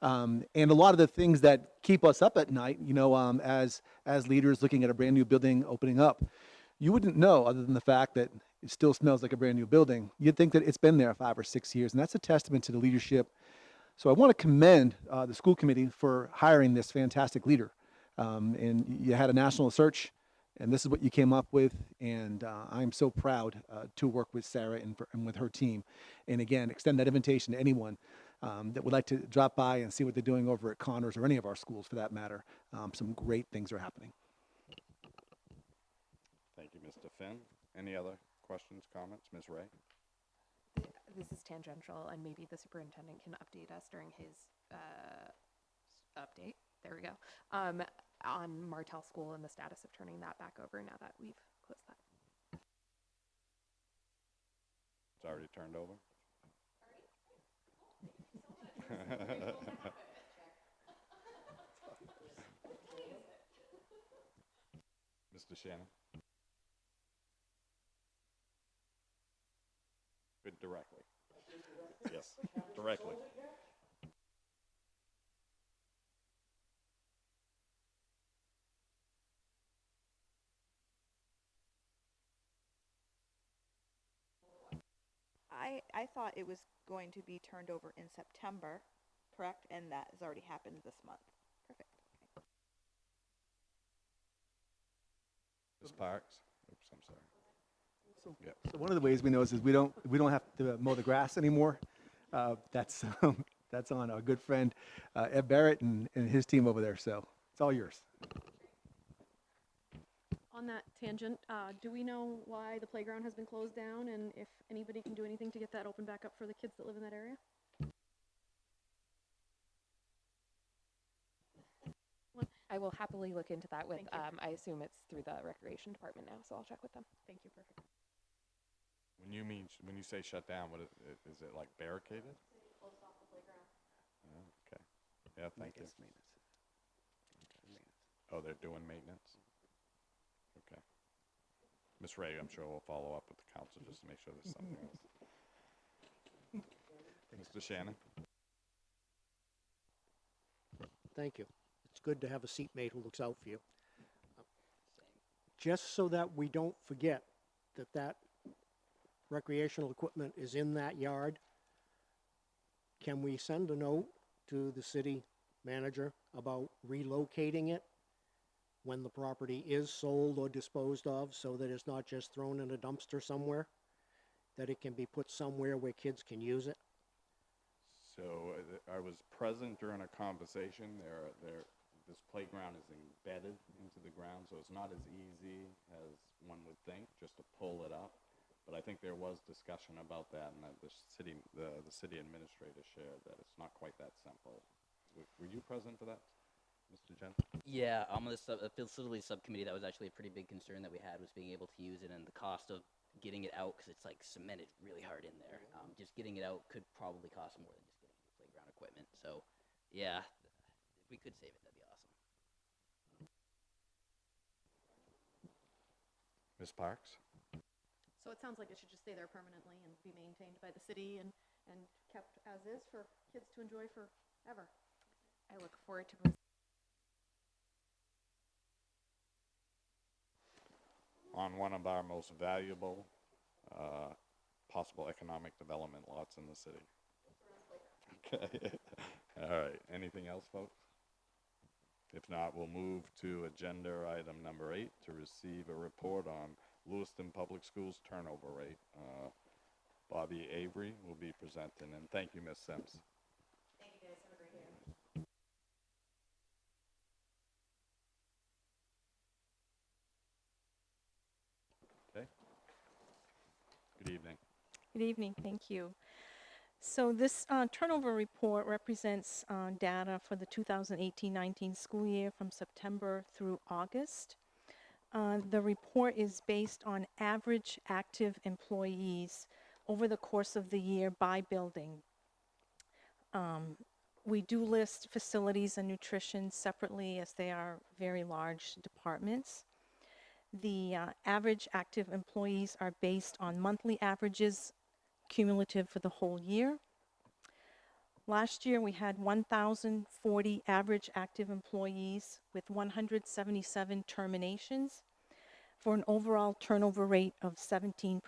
And a lot of the things that keep us up at night, as leaders looking at a brand new building opening up, you wouldn't know other than the fact that it still smells like a brand new building. You'd think that it's been there 5 or 6 years, and that's a testament to the leadership. So I want to commend the school committee for hiring this fantastic leader. And you had a national search, and this is what you came up with. And I'm so proud to work with Sarah and with her team. And again, extend that invitation to anyone that would like to drop by and see what they're doing over at Connors or any of our schools for that matter. Some great things are happening. Thank you, Mr. Finn. Any other questions, comments? Ms. Ray? This is tangential, and maybe the superintendent can update us during his update. There we go. on Martell School and the status of turning that back over now that we've closed that. It's already turned over? Mr. Shannon? Good directly. Yes, directly. I thought it was going to be turned over in September, correct? And that has already happened this month. Perfect. Ms. Parks? Oops, I'm sorry. So one of the ways we know is we don't have to mow the grass anymore. That's that's on our good friend Ed Barrett and his team over there. So it's all yours. On that tangent, do we know why the playground has been closed down and if anybody can do anything to get that open back up for the kids that live in that area? I will happily look into that with, Thank you. I assume it's through the recreation department now, so I'll check with them. Thank you, perfect. When you say shut down, what is it like barricaded? Closed off the playground. Oh, okay. Yeah, thank you. Oh, they're doing maintenance? Okay. Ms. Ray, I'm sure we'll follow up with the council just to make sure there's something else. Mr. Shannon? Thank you. It's good to have a seatmate who looks out for you. Just so that we don't forget that recreational equipment is in that yard, can we send a note to the city manager about relocating it when the property is sold or disposed of, so that it's not just thrown in a dumpster somewhere, that it can be put somewhere where kids can use it? So I was present during a conversation. This playground is embedded into the ground, so it's not as easy as one would think just to pull it up. But I think there was discussion about that, and that the city administrator shared that it's not quite that simple. Were you present for that, Mr. Jensen? Yeah, on the facility subcommittee, that was actually a pretty big concern that we had, was being able to use it and the cost of getting it out, because it's like cemented really hard in there. Just getting it out could probably cost more than just getting new playground equipment. So, yeah, if we could save it, that'd be awesome. Ms. Parks? So it sounds like it should just stay there permanently and be maintained by the city and kept as is for kids to enjoy forever. I look forward to On one of our most valuable possible economic development lots in the city. Okay. All right. Anything else, folks? If not, we'll move to agenda item number 8 to receive a report on Lewiston Public Schools turnover rate. Bobby Avery will be presenting, and thank you, Ms. Sims. Thank you, guys. Have a great day. Okay. Good evening. Good evening, thank you. So this turnover report represents data for the 2018-19 school year from September through August. The report is based on average active employees over the course of the year by building. We do list facilities and nutrition separately as they are very large departments. The average active employees are based on monthly averages cumulative for the whole year. Last year we had 1,040 average active employees with 177 terminations for an overall turnover rate of 17%.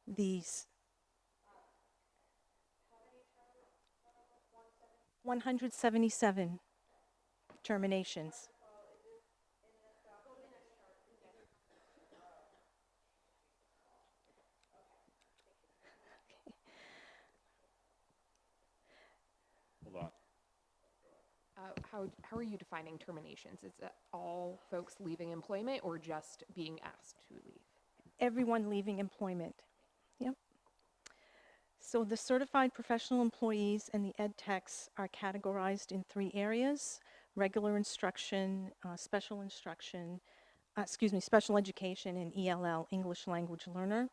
These 177 terminations. Hold on. how are you defining terminations? Is it all folks leaving employment or just being asked to leave? Everyone leaving employment. Yep. So the certified professional employees and the ed techs are categorized in 3 areas: regular instruction, special instruction, special education, and ELL, English Language Learner.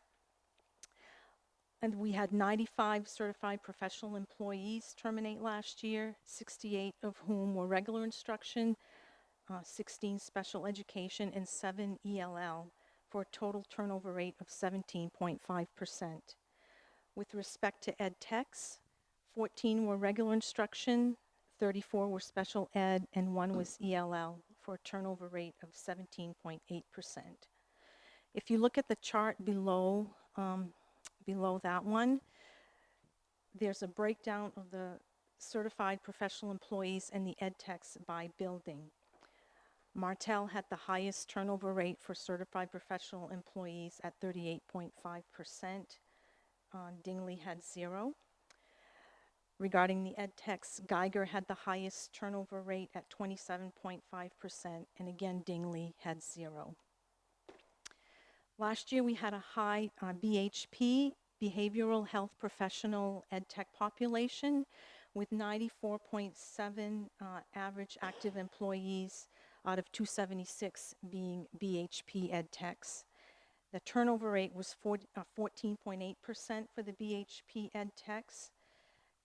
And we had 95 certified professional employees terminate last year, 68 of whom were regular instruction, 16 special education, and 7 ELL, for a total turnover rate of 17.5%. With respect to ed techs, 14 were regular instruction, 34 were special ed, and 1 was ELL, for a turnover rate of 17.8%. If you look at the chart below, below that one, there's a breakdown of the certified professional employees and the ed techs by building. Martell had the highest turnover rate for certified professional employees at 38.5%. Dingley had 0. Regarding the ed techs, Geiger had the highest turnover rate at 27.5%, and again, Dingley had 0. Last year, we had a high BHP, behavioral health professional ed tech population, with 94.7 average active employees out of 276 being BHP ed techs. The turnover rate was 14.8% for the BHP ed techs,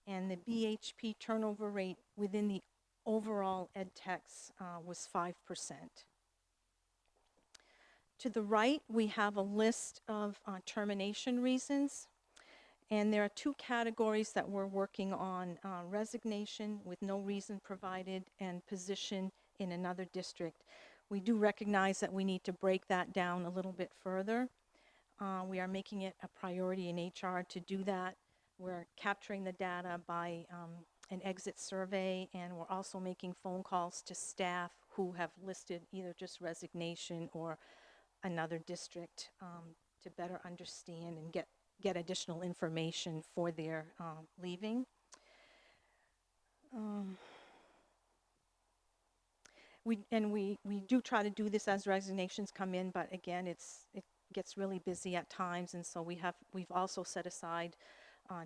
and the BHP turnover rate within the overall ed techs was 5%. To the right, we have a list of termination reasons, and there are 2 categories that we're working on: resignation with no reason provided and position in another district. We do recognize that we need to break that down a little bit further. We are making it a priority in HR to do that. We're capturing the data by an exit survey, and we're also making phone calls to staff who have listed either just resignation or another district to better understand and get additional information for their leaving. We do try to do this as resignations come in, but again, it gets really busy at times, and so we've also set aside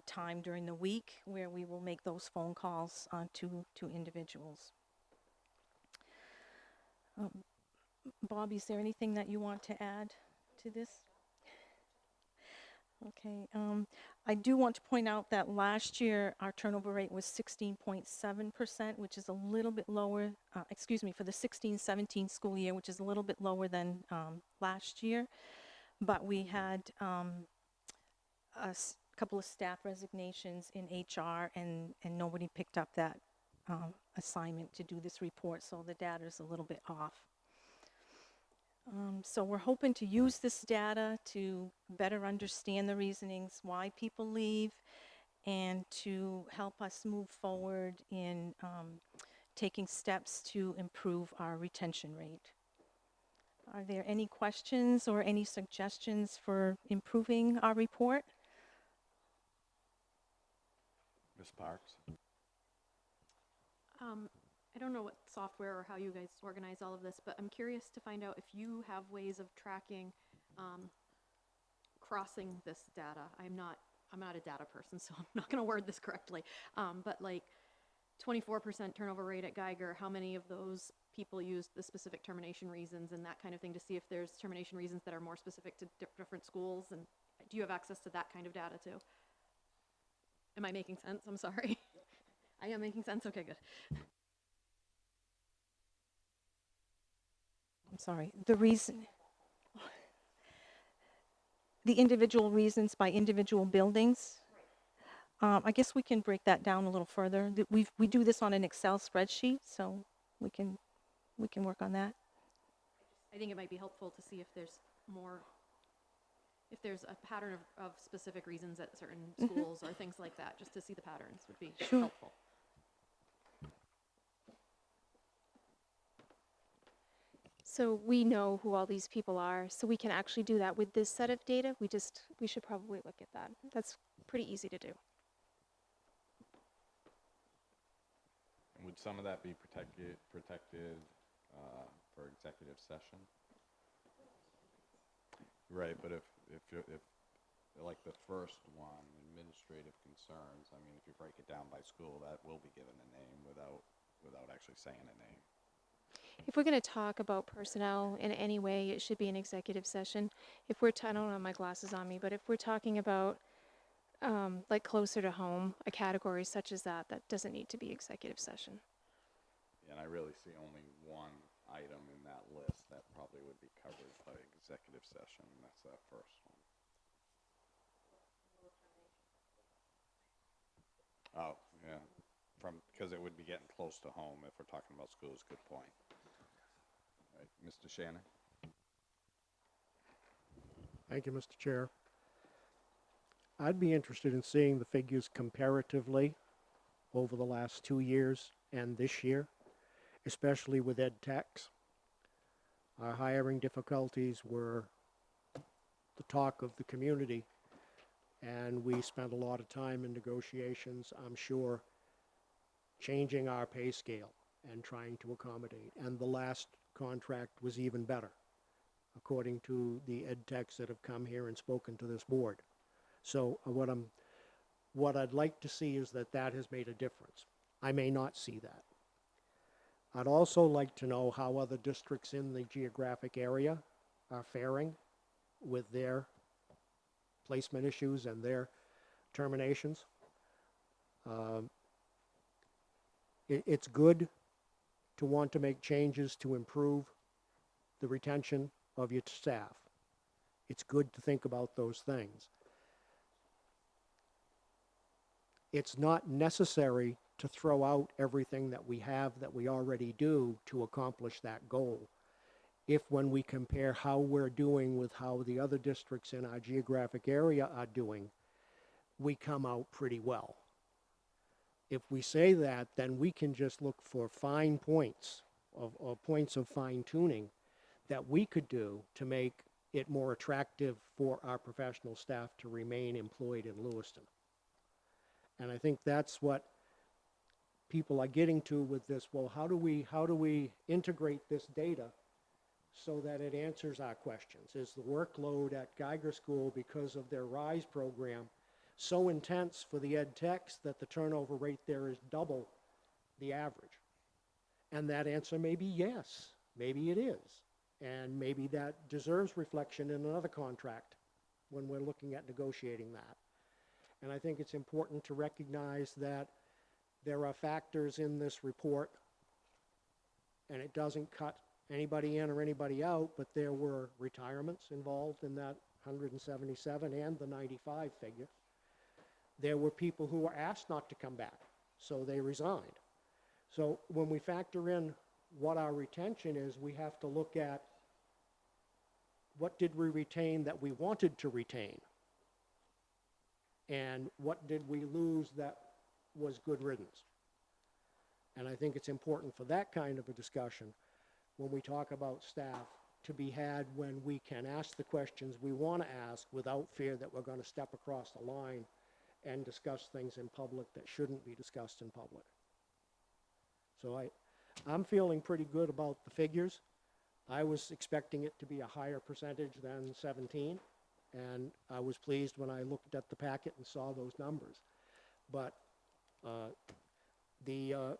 time during the week where we will make those phone calls to individuals. Bob, is there anything that you want to add to this? Okay. I do want to point out that last year our turnover rate was 16.7%, which is a little bit lower, for the 16-17 school year, which is a little bit lower than last year. But we had a couple of staff resignations in HR, and nobody picked up that assignment to do this report, so the data is a little bit off. So we're hoping to use this data to better understand the reasonings why people leave, and to help us move forward in taking steps to improve our retention rate. Are there any questions or any suggestions for improving our report? Ms. Parks? I don't know what software or how you guys organize all of this, but I'm curious to find out if you have ways of tracking crossing this data. I'm not a data person, so I'm not going to word this correctly. But like 24% turnover rate at Geiger, how many of those people used the specific termination reasons and that kind of thing, to see if there's termination reasons that are more specific to different schools? And do you have access to that kind of data too? Am I making sense? I'm sorry. I am making sense? Okay, good. I'm sorry, the individual reasons by individual buildings. I guess we can break that down a little further. We do this on an Excel spreadsheet, so we can work on that. I think it might be helpful to see if there's a pattern of specific reasons at certain schools or things like that, just to see the patterns would be helpful. So we know who all these people are, so we can actually do that with this set of data. We should probably look at that. That's pretty easy to do. Would some of that be protected for executive session? Right, but if like the first one, administrative concerns, I mean, if you break it down by school, that will be given a name without without actually saying a name. If we're going to talk about personnel in any way, it should be an executive session. If we're, I don't have my glasses on me, but if we're talking about like closer to home, a category such as that, that doesn't need to be executive session. And I really see only one item in that list that probably would be covered by executive session, and that's that first one. Oh, yeah, because it would be getting close to home if we're talking about schools. Good point. All right, Mr. Shannon. Thank you, Mr. Chair. I'd be interested in seeing the figures comparatively over the last 2 years and this year, especially with ed techs. Our hiring difficulties were the talk of the community, and we spent a lot of time in negotiations, I'm sure, changing our pay scale and trying to accommodate. And the last contract was even better, according to the ed techs that have come here and spoken to this board. So what I'd like to see is that that has made a difference. I may not see that. I'd also like to know how other districts in the geographic area are faring with their placement issues and their terminations. It's good to want to make changes to improve the retention of your staff. It's good to think about those things. It's not necessary to throw out everything that we have that we already do to accomplish that goal. If when we compare how we're doing with how the other districts in our geographic area are doing, we come out pretty well. If we say that, then we can just look for fine points or points of fine tuning that we could do to make it more attractive for our professional staff to remain employed in Lewiston. And I think that's what people are getting to with this. Well, how do we integrate this data so that it answers our questions? Is the workload at Geiger School, because of their RISE program, so intense for the ed techs that the turnover rate there is double the average? And that answer may be yes, maybe it is. And maybe that deserves reflection in another contract when we're looking at negotiating that. And I think it's important to recognize that there are factors in this report, and it doesn't cut anybody in or anybody out, but there were retirements involved in that 177 and the 95 figure. There were people who were asked not to come back, so they resigned. So when we factor in what our retention is, we have to look at what did we retain that we wanted to retain, and what did we lose that was good riddance. And I think it's important for that kind of a discussion when we talk about staff to be had when we can ask the questions we want to ask without fear that we're going to step across the line and discuss things in public that shouldn't be discussed in public. So I'm feeling pretty good about the figures. I was expecting it to be a higher percentage than 17, and I was pleased when I looked at the packet and saw those numbers. But the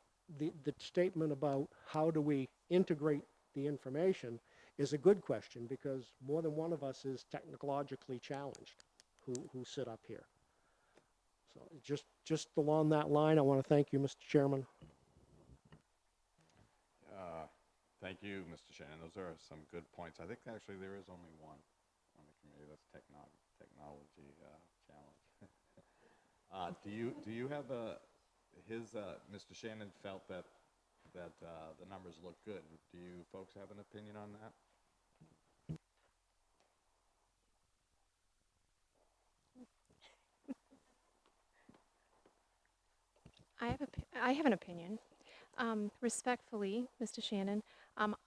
statement about how do we integrate the information is a good question, because more than one of us is technologically challenged who sit up here. So just along that line, I want to thank you, Mr. Chairman. Thank you, Mr. Shannon. Those are some good points. I think actually there is only one on the committee that's technology challenge. Do you have Mr. Shannon felt that the numbers look good. Do you folks have an opinion on that? I have an opinion. Respectfully, Mr. Shannon,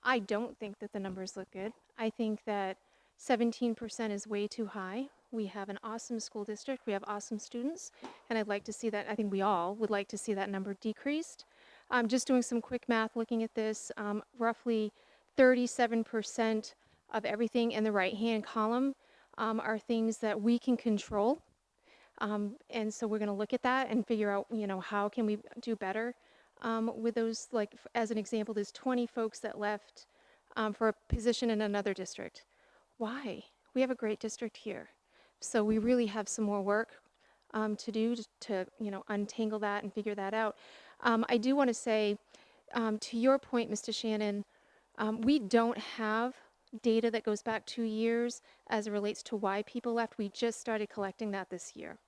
I don't think that the numbers look good. I think that 17% is way too high. We have an awesome school district. We have awesome students. And I'd like to see that, I think we all would like to see that number decreased. Just doing some quick math, looking at this, roughly 37% of everything in the right-hand column are things that we can control. And so we're going to look at that and figure out, how can we do better. with those, like, as an example, there's 20 folks that left for a position in another district. Why? We have a great district here. So we really have some more work to do to, untangle that and figure that out. I do want to say, to your point, Mr. Shannon, we don't have data that goes back 2 years as it relates to why people left. We just started collecting that this year.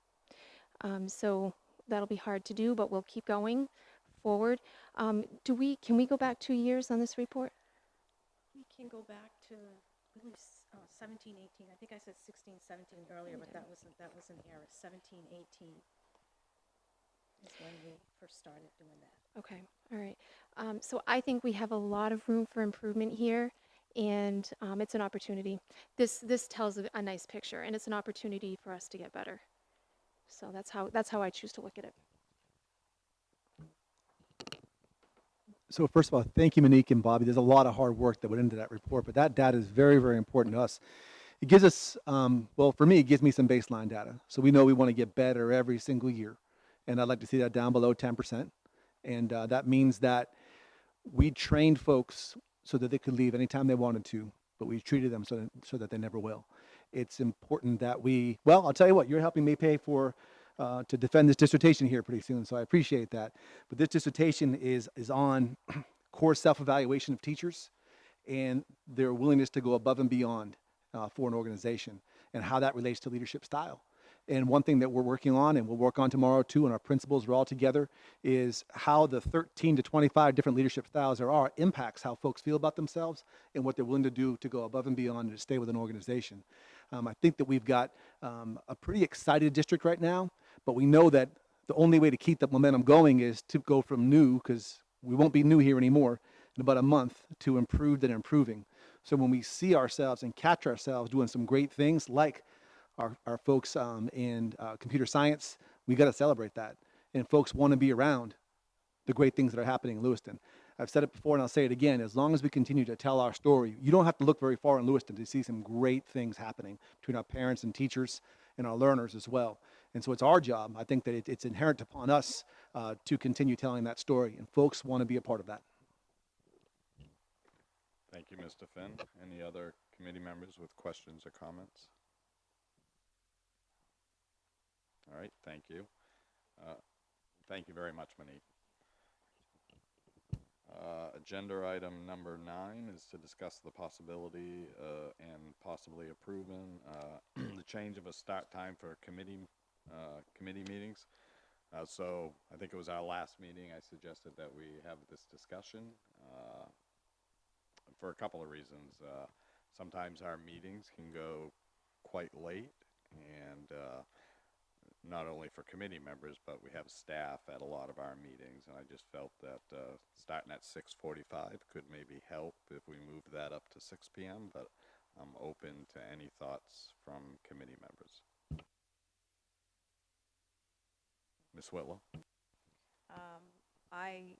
So that'll be hard to do, but we'll keep going forward. Can we go back 2 years on this report? We can go back to, I believe, 17, 18. I think I said 16, 17 earlier, but that was an error. 17, 18 is when we first started doing that. Okay, all right. So I think we have a lot of room for improvement here, and it's an opportunity. This tells a nice picture, and it's an opportunity for us to get better. So that's how I choose to look at it. So first of all, thank you, Monique and Bobby. There's a lot of hard work that went into that report, but that data is very, very important to us. It gives us, well, for me, it gives me some baseline data. So we know we want to get better every single year. And I'd like to see that down below 10%. And that means that we trained folks so that they could leave anytime they wanted to, but we treated them so that they never will. It's important that well, I'll tell you what, you're helping me pay for to defend this dissertation here pretty soon, so I appreciate that. But this dissertation is on core self-evaluation of teachers and their willingness to go above and beyond for an organization and how that relates to leadership style. And one thing that we're working on, and we'll work on tomorrow too, and our principals are all together, is how the 13 to 25 different leadership styles there are impacts how folks feel about themselves and what they're willing to do to go above and beyond and to stay with an organization. I think that we've got a pretty excited district right now, but we know that the only way to keep that momentum going is to go from new, because we won't be new here anymore, in about a month, to improved and improving. So when we see ourselves and catch ourselves doing some great things like our folks in computer science, we got to celebrate that. And folks want to be around the great things that are happening in Lewiston. I've said it before and I'll say it again, as long as we continue to tell our story, you don't have to look very far in Lewiston to see some great things happening between our parents and teachers and our learners as well. And so it's our job. I think that it's inherent upon us to continue telling that story, and folks want to be a part of that. Thank you, Mr. Finn. Any other committee members with questions or comments? All right, thank you. Thank you very much, Monique. Agenda item number 9 is to discuss the possibility and possibly approving the change of a start time for committee meetings. So I think it was our last meeting I suggested that we have this discussion for a couple of reasons. Sometimes our meetings can go quite late, and not only for committee members, but we have staff at a lot of our meetings, and I just felt that starting at 6:45 could maybe help if we moved that up to 6 p.m., but I'm open to any thoughts from committee members. Ms. Whitlow? I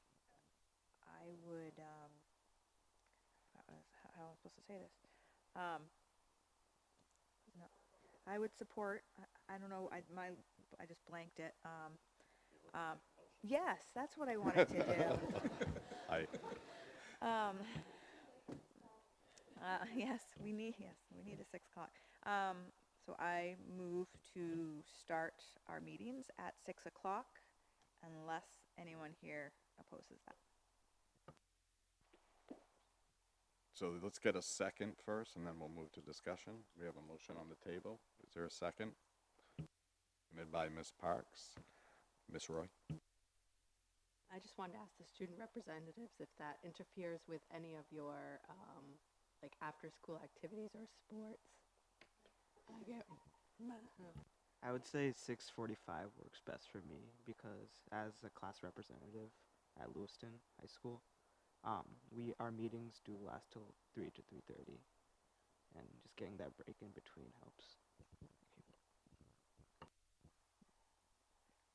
would, how am I supposed to say this? No, I would support, I don't know, I just blanked it. Yes, that's what I wanted to do. Yes, we need a 6 o'clock. So I move to start our meetings at 6 o'clock unless anyone here opposes that. So let's get a second first, and then we'll move to discussion. We have a motion on the table. Is there a second? Made by Ms. Parks. Ms. Roy? I just wanted to ask the student representatives if that interferes with any of your like after-school activities or sports. I would say 6:45 works best for me because as a class representative at Lewiston High School, our meetings do last till 3 to 3:30, and just getting that break in between helps.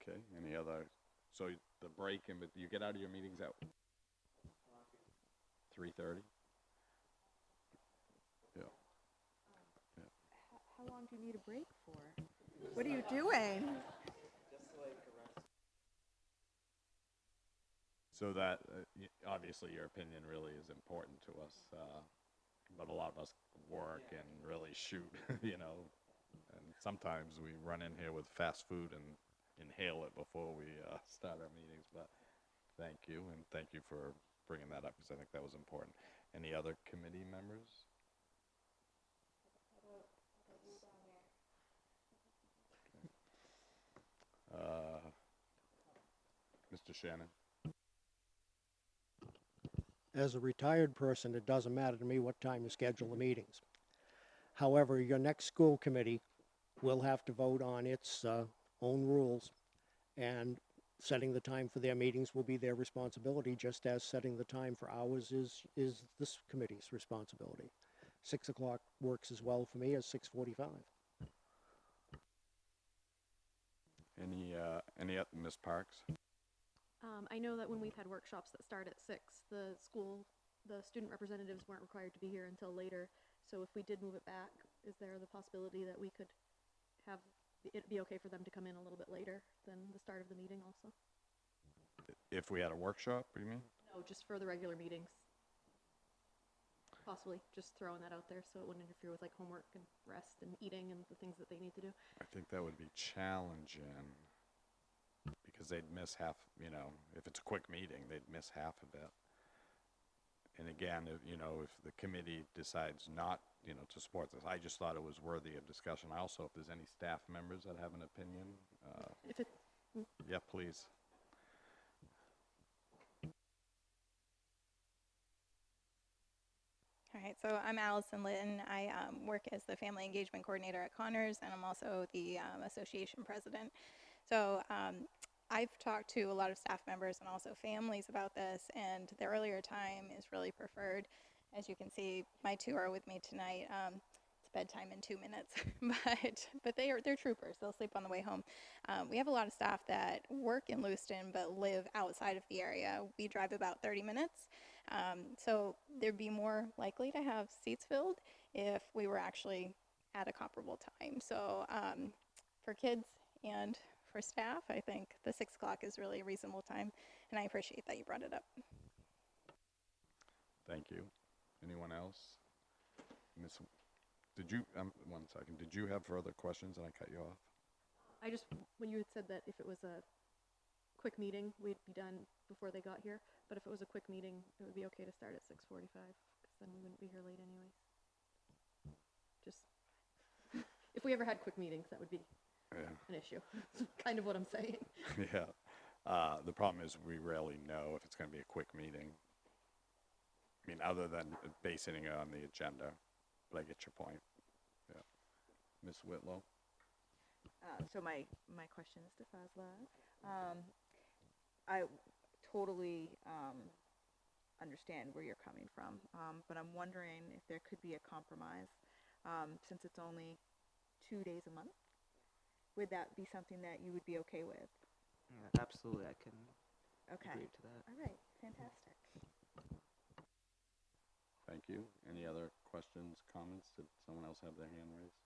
Okay, any other? So the break, you get out of your meetings at 3:30? Yeah. How long do you need a break for? What are you doing? So that, obviously your opinion really is important to us, but a lot of us work and really shoot, you know, and sometimes we run in here with fast food and inhale it before we start our meetings, but thank you, and thank you for bringing that up, because I think that was important. Any other committee members? Mr. Shannon? As a retired person, it doesn't matter to me what time you schedule the meetings. However, your next school committee will have to vote on its own rules, and setting the time for their meetings will be their responsibility, just as setting the time for ours is this committee's responsibility. 6 o'clock works as well for me as 6:45. Any Ms. Parks? I know that when we've had workshops that start at 6, the student representatives weren't required to be here until later. So if we did move it back, is there the possibility that we could have it be okay for them to come in a little bit later than the start of the meeting also? If we had a workshop, what do you mean? No, just for the regular meetings. Possibly, just throwing that out there so it wouldn't interfere with like homework and rest and eating and the things that they need to do. I think that would be challenging, because they'd miss half, you know, if it's a quick meeting, they'd miss half of it. And again, if the committee decides not, to support this, I just thought it was worthy of discussion. Also, if there's any staff members that have an opinion, yeah, please. All right, so I'm Allison Litton. I work as the Family Engagement Coordinator at Connors, and I'm also the association president. So I've talked to a lot of staff members and also families about this, and the earlier time is really preferred. As you can see, my two are with me tonight. It's bedtime in 2 minutes, but they're troopers. They'll sleep on the way home. We have a lot of staff that work in Lewiston but live outside of the area. We drive about 30 minutes. So they'd be more likely to have seats filled if we were actually at a comparable time. So for kids and for staff, I think the 6 o'clock is really a reasonable time, and I appreciate that you brought it up. Thank you. Anyone else? Did you, 1 second, did you have further questions and I cut you off? I just, when you had said that if it was a quick meeting, we'd be done before they got here, but if it was a quick meeting, it would be okay to start at 6:45, because then we wouldn't be here late anyways. Just, if we ever had quick meetings, that would be an issue. That's kind of what I'm saying. Yeah. The problem is we rarely know if it's going to be a quick meeting. I mean, other than basing it on the agenda, but I get your point. Yeah. Ms. Whitlow? So my question is to Fazla. I totally understand where you're coming from, but I'm wondering if there could be a compromise, since it's only 2 days a month. Would that be something that you would be okay with? Yeah, absolutely, I can agree to that. All right, fantastic. Thank you. Any other questions, comments? Did someone else have their hand raised?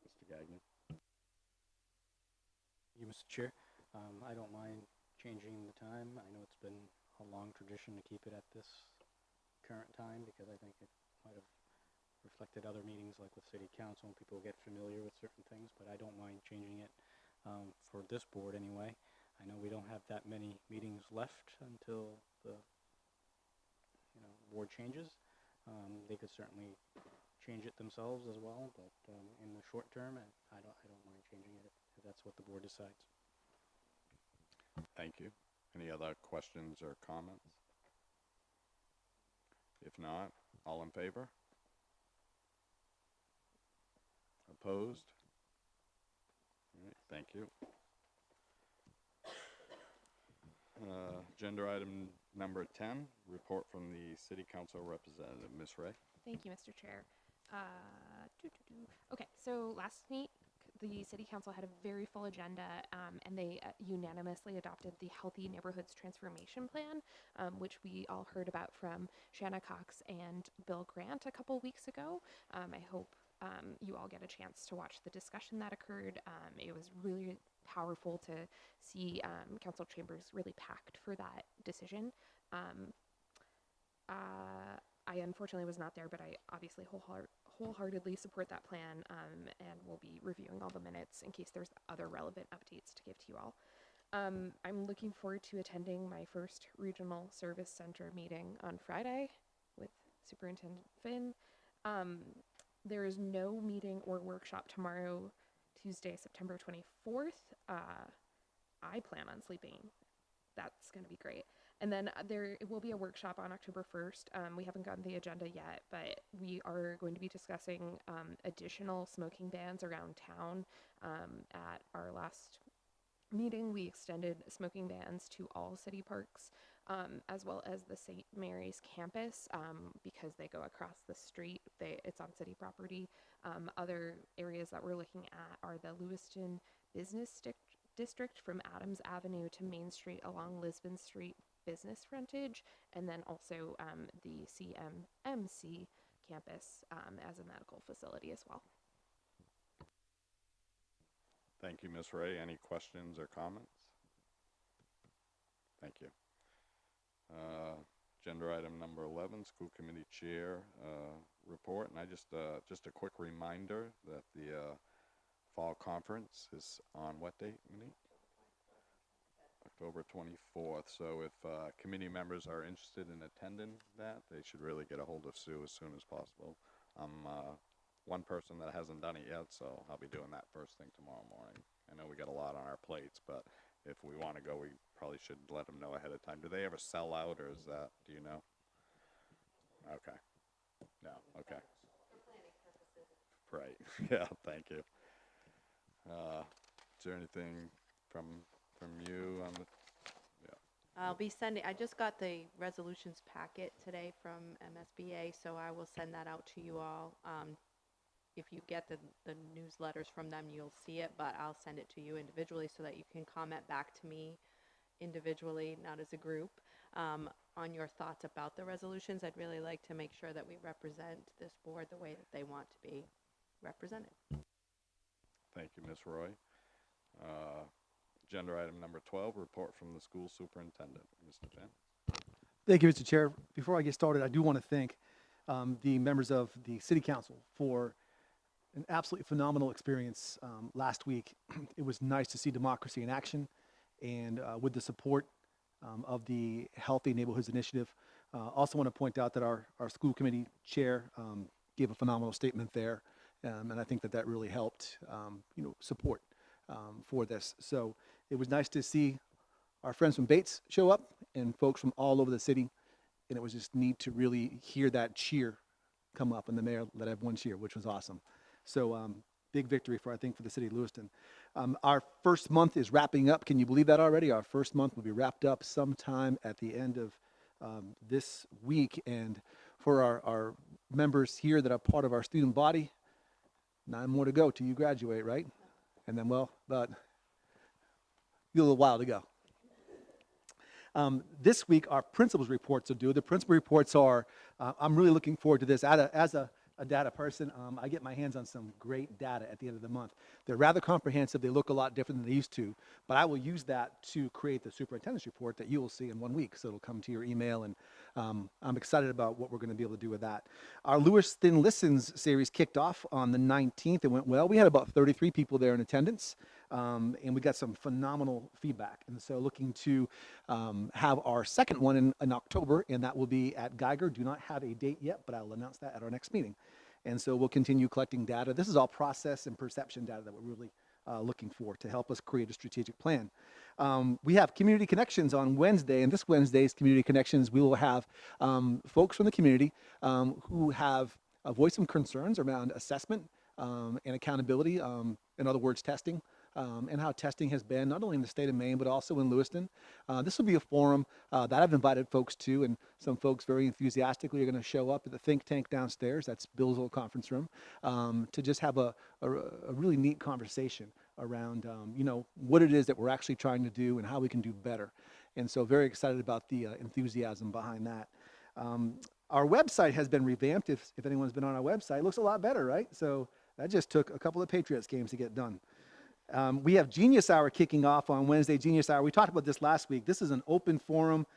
Mr. Gagnon? Thank you, Mr. Chair. I don't mind changing the time. I know it's been a long tradition to keep it at this current time, because I think it might have reflected other meetings like with City Council, and people get familiar with certain things, but I don't mind changing it for this board anyway. I know we don't have that many meetings left until the board changes. They could certainly change it themselves as well, but in the short term, I don't mind changing it if that's what the board decides. Thank you. Any other questions or comments? If not, all in favor? Opposed? All right, thank you. Agenda item number 10, report from the City Council representative, Ms. Ray. Thank you, Mr. Chair. Okay, so last week the City Council had a very full agenda, and they unanimously adopted the Healthy Neighborhoods Transformation Plan, which we all heard about from Shanna Cox and Bill Grant a couple weeks ago. I hope you all get a chance to watch the discussion that occurred. It was really powerful to see council chambers really packed for that decision. I unfortunately was not there, but I obviously wholeheartedly support that plan, and will be reviewing all the minutes in case there's other relevant updates to give to you all. I'm looking forward to attending my first regional service center meeting on Friday with Superintendent Finn. There is no meeting or workshop tomorrow, Tuesday, September 24th. I plan on sleeping. That's going to be great. And then there will be a workshop on October 1st. We haven't gotten the agenda yet, but we are going to be discussing additional smoking bans around town. At our last meeting, we extended smoking bans to all city parks, as well as the St. Mary's campus, because they go across the street. It's on city property. Other areas that we're looking at are the Lewiston Business District from Adams Avenue to Main Street along Lisbon Street business frontage, and then also the CMMC campus as a medical facility as well. Thank you, Ms. Ray. Any questions or comments? Thank you. Agenda item number 11, school committee chair report. And I just a quick reminder that the fall conference is on what date, Monique? October 24th. So if committee members are interested in attending that, they should really get a hold of Sue as soon as possible. I'm one person that hasn't done it yet, so I'll be doing that first thing tomorrow morning. I know we got a lot on our plates, but if we want to go, we probably should let them know ahead of time. Do they ever sell out, or is that, do you know? Okay. No, okay. Right. Yeah, thank you. Is there anything from you on the, I'll be sending, I just got the resolutions packet today from MSBA, so I will send that out to you all. If you get the newsletters from them, you'll see it, but I'll send it to you individually so that you can comment back to me individually, not as a group, on your thoughts about the resolutions. I'd really like to make sure that we represent this board the way that they want to be represented. Thank you, Ms. Roy. Agenda item number 12, report from the school superintendent. Mr. Finn. Thank you, Mr. Chair. Before I get started, I do want to thank the members of the City Council for an absolutely phenomenal experience last week. It was nice to see democracy in action, and with the support of the Healthy Neighborhoods Initiative. Also want to point out that our school committee chair gave a phenomenal statement there, and I think that really helped support for this. So it was nice to see our friends from Bates show up and folks from all over the city, and it was just neat to really hear that cheer come up, and the mayor let everyone cheer, which was awesome. So big victory for the city of Lewiston. Our first month is wrapping up. Can you believe that already? Our first month will be wrapped up sometime at the end of this week. And for our members here that are part of our student body, 9 more to go till you graduate, right? And then, well, but a little while to go. This week, our principal's reports are due. The principal reports are, I'm really looking forward to this. As a data person, I get my hands on some great data at the end of the month. They're rather comprehensive. They look a lot different than they used to, but I will use that to create the superintendent's report that you will see in 1 week. So it'll come to your email, and I'm excited about what we're going to be able to do with that. Our Lewiston Listens series kicked off on the 19th. It went well. We had about 33 people there in attendance. And we got some phenomenal feedback. And so looking to have our second one in October, and that will be at Geiger. Do not have a date yet, but I'll announce that at our next meeting. And so we'll continue collecting data. This is all process and perception data that we're really looking for to help us create a strategic plan. We have Community Connections on Wednesday, and this Wednesday's Community Connections, we will have folks from the community who have a voice of concerns around assessment and accountability, in other words, testing. And how testing has been not only in the state of Maine, but also in Lewiston. This will be a forum that I've invited folks to, and some folks very enthusiastically are going to show up at the think tank downstairs, that's Bill's old conference room, to just have a really neat conversation around what it is that we're actually trying to do and how we can do better. And so very excited about the enthusiasm behind that. Our website has been revamped. If anyone's been on our website, it looks a lot better, right? So that just took a couple of Patriots games to get done. We have Genius Hour kicking off on Wednesday, Genius Hour. We talked about this last week. This is an open forum.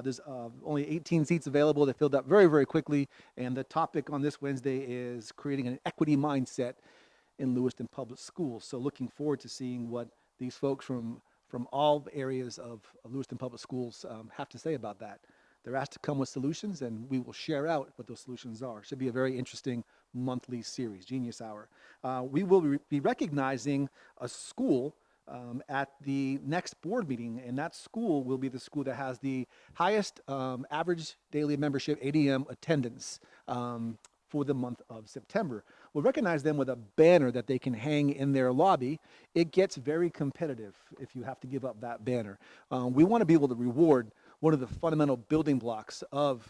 There's only 18 seats available. They filled up very, very quickly. And the topic on this Wednesday is creating an equity mindset in Lewiston Public Schools. So looking forward to seeing what these folks from all areas of Lewiston Public Schools have to say about that. They're asked to come with solutions, and we will share out what those solutions are. Should be a very interesting monthly series, Genius Hour. We will be recognizing a school at the next board meeting, and that school will be the school that has the highest average daily membership ADM attendance for the month of September. We'll recognize them with a banner that they can hang in their lobby. It gets very competitive if you have to give up that banner. We want to be able to reward one of the fundamental building blocks of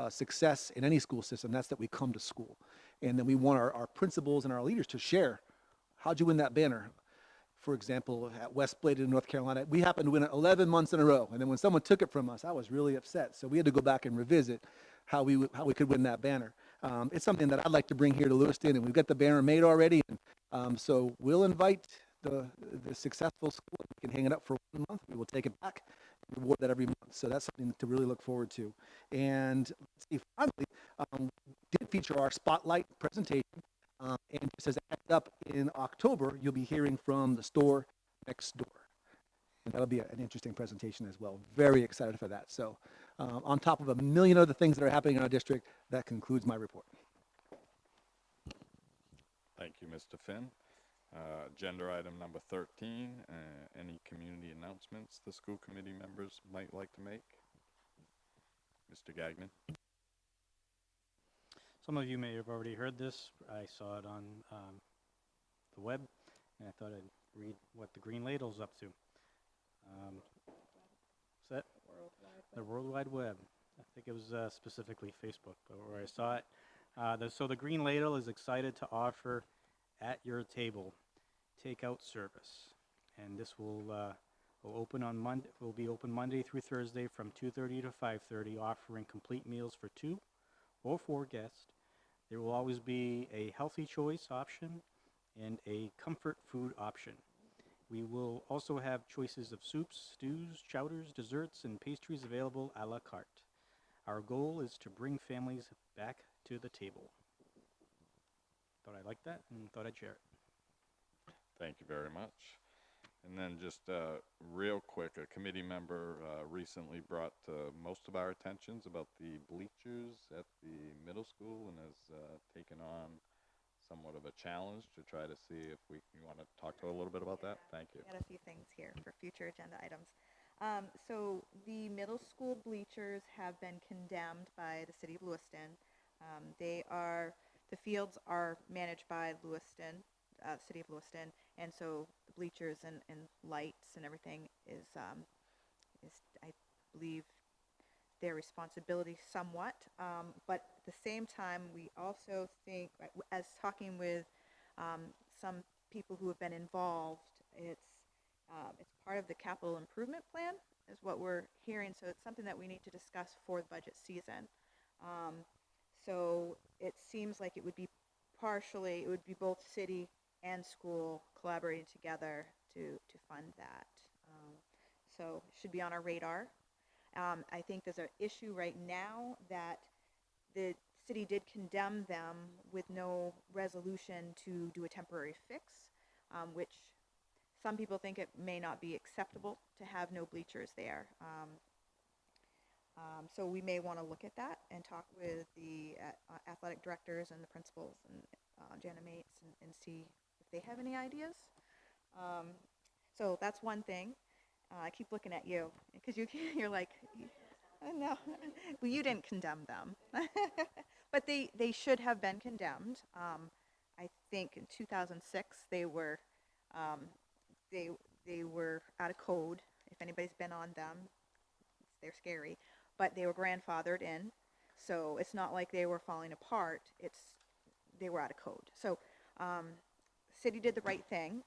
success in any school system. That's that we come to school. And then we want our principals and our leaders to share, how'd you win that banner? For example, at West Bladen in North Carolina, we happened to win it 11 months in a row. And then when someone took it from us, I was really upset. So we had to go back and revisit how we could win that banner. It's something that I'd like to bring here to Lewiston, and we've got the banner made already. And, so we'll invite the successful school. We can hang it up for 1 month. We will take it back and reward that every month. So that's something to really look forward to. And let's see, finally, did feature our spotlight presentation. And just as a heads up, in October, you'll be hearing from the store next door. And that'll be an interesting presentation as well. Very excited for that. So on top of a million other things that are happening in our district, that concludes my report. Thank you, Mr. Finn. Agenda item number 13, any community announcements the school committee members might like to make? Mr. Gagnon. Some of you may have already heard this. I saw it on the web, and I thought I'd read what the Green Ladle's up to. What's that? The World Wide Web. I think it was specifically Facebook, but where I saw it. So the Green Ladle is excited to offer at your table takeout service, and this will open on Monday. Will be open Monday through Thursday from 2:30 to 5:30, offering complete meals for 2 or 4 guests. There will always be a healthy choice option and a comfort food option. We will also have choices of soups, stews, chowders, desserts, and pastries available a la carte. Our goal is to bring families back to the table. Thought I'd like that and thought I'd share it. Thank you very much. And then just real quick, a committee member recently brought to most of our attentions about the bleachers at the middle school and has taken on somewhat of a challenge to try to see if you want to talk to a little bit about that. Thank you. I got a few things here for future agenda items. So the middle school bleachers have been condemned by the city of Lewiston. The fields are managed by Lewiston, city of Lewiston, and so the bleachers and lights and everything is I believe their responsibility somewhat. But at the same time, we also think, as talking with some people who have been involved, it's part of the capital improvement plan is what we're hearing. So it's something that we need to discuss for the budget season. So it seems like it would be both city and school collaborating together to fund that. So it should be on our radar. I think there's an issue right now that the city did condemn them with no resolution to do a temporary fix, which some people think it may not be acceptable to have no bleachers there. So we may want to look at that and talk with the athletic directors and the principals and Janimates and see if they have any ideas. So that's one thing. I keep looking at you because you're like, no, well, you didn't condemn them, but they should have been condemned. I think in 2006 they were out of code. If anybody's been on them, they're scary, but they were grandfathered in, so it's not like they were falling apart. They were out of code. So city did the right thing.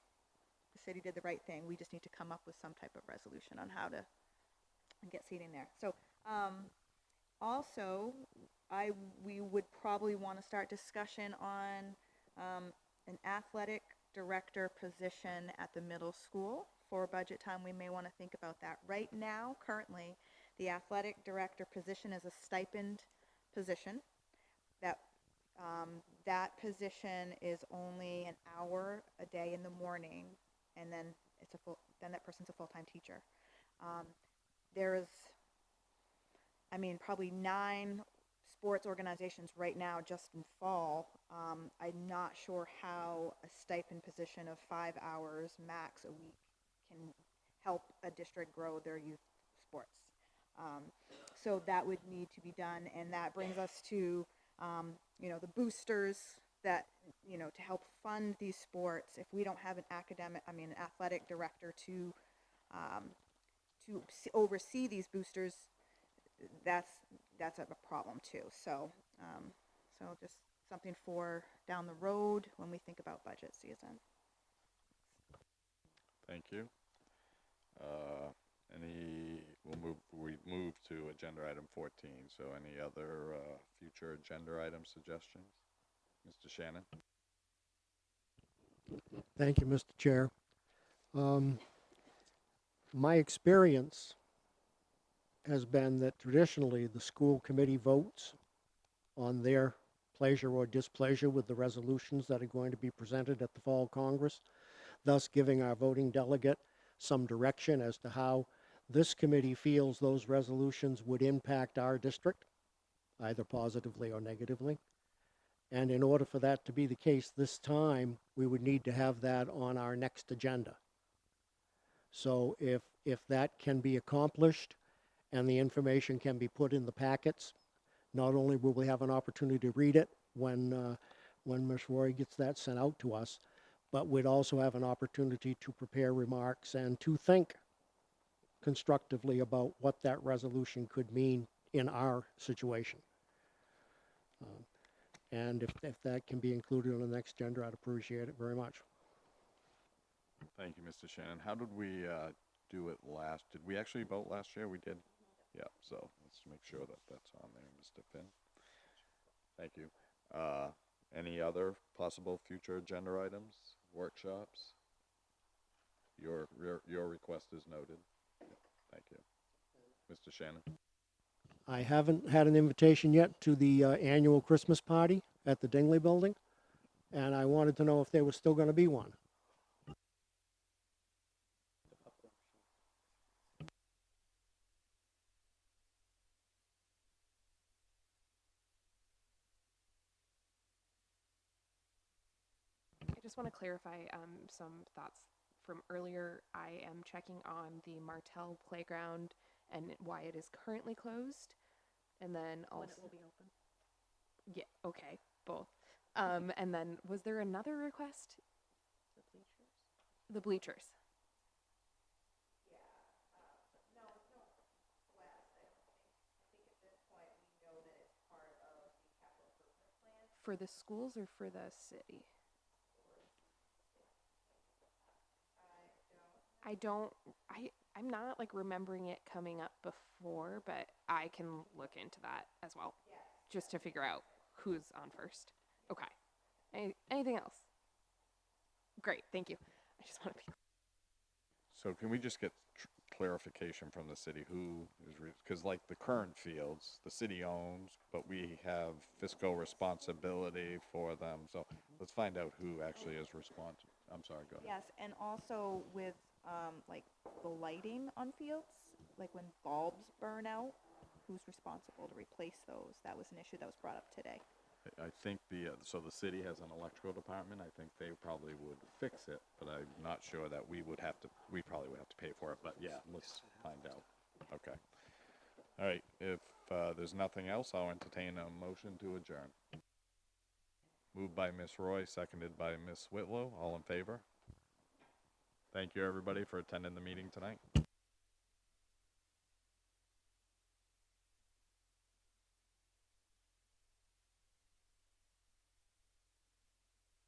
The city did the right thing. We just need to come up with some type of resolution on how to get seating there. So also, we would probably want to start discussion on an athletic director position at the middle school. For budget time, we may want to think about that. Right now, currently, the athletic director position is a stipend position. That position is only an hour a day in the morning, and then then that person's a full-time teacher. There's, I mean, probably 9 sports organizations right now just in fall. I'm not sure how a stipend position of 5 hours max a week can help a district grow their youth sports. So that would need to be done, and that brings us to the boosters that, to help fund these sports. If we don't have an athletic director to oversee these boosters, that's a problem too. So just something for down the road when we think about budget season. Thank you. We move to agenda item 14. So any other future agenda item suggestions? Mr. Shannon? Thank you, Mr. Chair. My experience has been that traditionally the school committee votes on their pleasure or displeasure with the resolutions that are going to be presented at the Fall Congress, thus giving our voting delegate some direction as to how this committee feels those resolutions would impact our district, either positively or negatively. And in order for that to be the case this time, we would need to have that on our next agenda. So if that can be accomplished and the information can be put in the packets, not only will we have an opportunity to read it when Ms. Roy gets that sent out to us, but we'd also have an opportunity to prepare remarks and to think constructively about what that resolution could mean in our situation. And if that can be included on the next agenda, I'd appreciate it very much. Thank you, Mr. Shannon. How did we do it last? Did we actually vote last year? We did? Yeah, so let's make sure that that's on there, Mr. Finn. Thank you. Any other possible future agenda items, workshops? Your request is noted. Thank you. Mr. Shannon? I haven't had an invitation yet to the annual Christmas party at the Dingley Building, and I wanted to know if there was still going to be one. I just want to clarify some thoughts from earlier. I am checking on the Martell Playground and why it is currently closed. And then also... When it will be open. Yeah, okay, both. And then was there another request? The bleachers? The bleachers. For the schools or for the city? I'm not like remembering it coming up before, but I can look into that as well. Just to figure out who's on first. Okay. Anything else? Great, thank you. I just want to be... So can we just get clarification from the city who is, because like the current fields, the city owns, but we have fiscal responsibility for them. So let's find out who actually is responsible. I'm sorry, go ahead. Yes, and also with like the lighting on fields, like when bulbs burn out, who's responsible to replace those? That was an issue that was brought up today. I think so the city has an electrical department. I think they probably would fix it, but I'm not sure that we probably would have to pay for it, but yeah, let's find out. Okay. All right, if there's nothing else, I'll entertain a motion to adjourn. Moved by Ms. Roy, seconded by Ms. Whitlow. All in favor? Thank you, everybody, for attending the meeting tonight.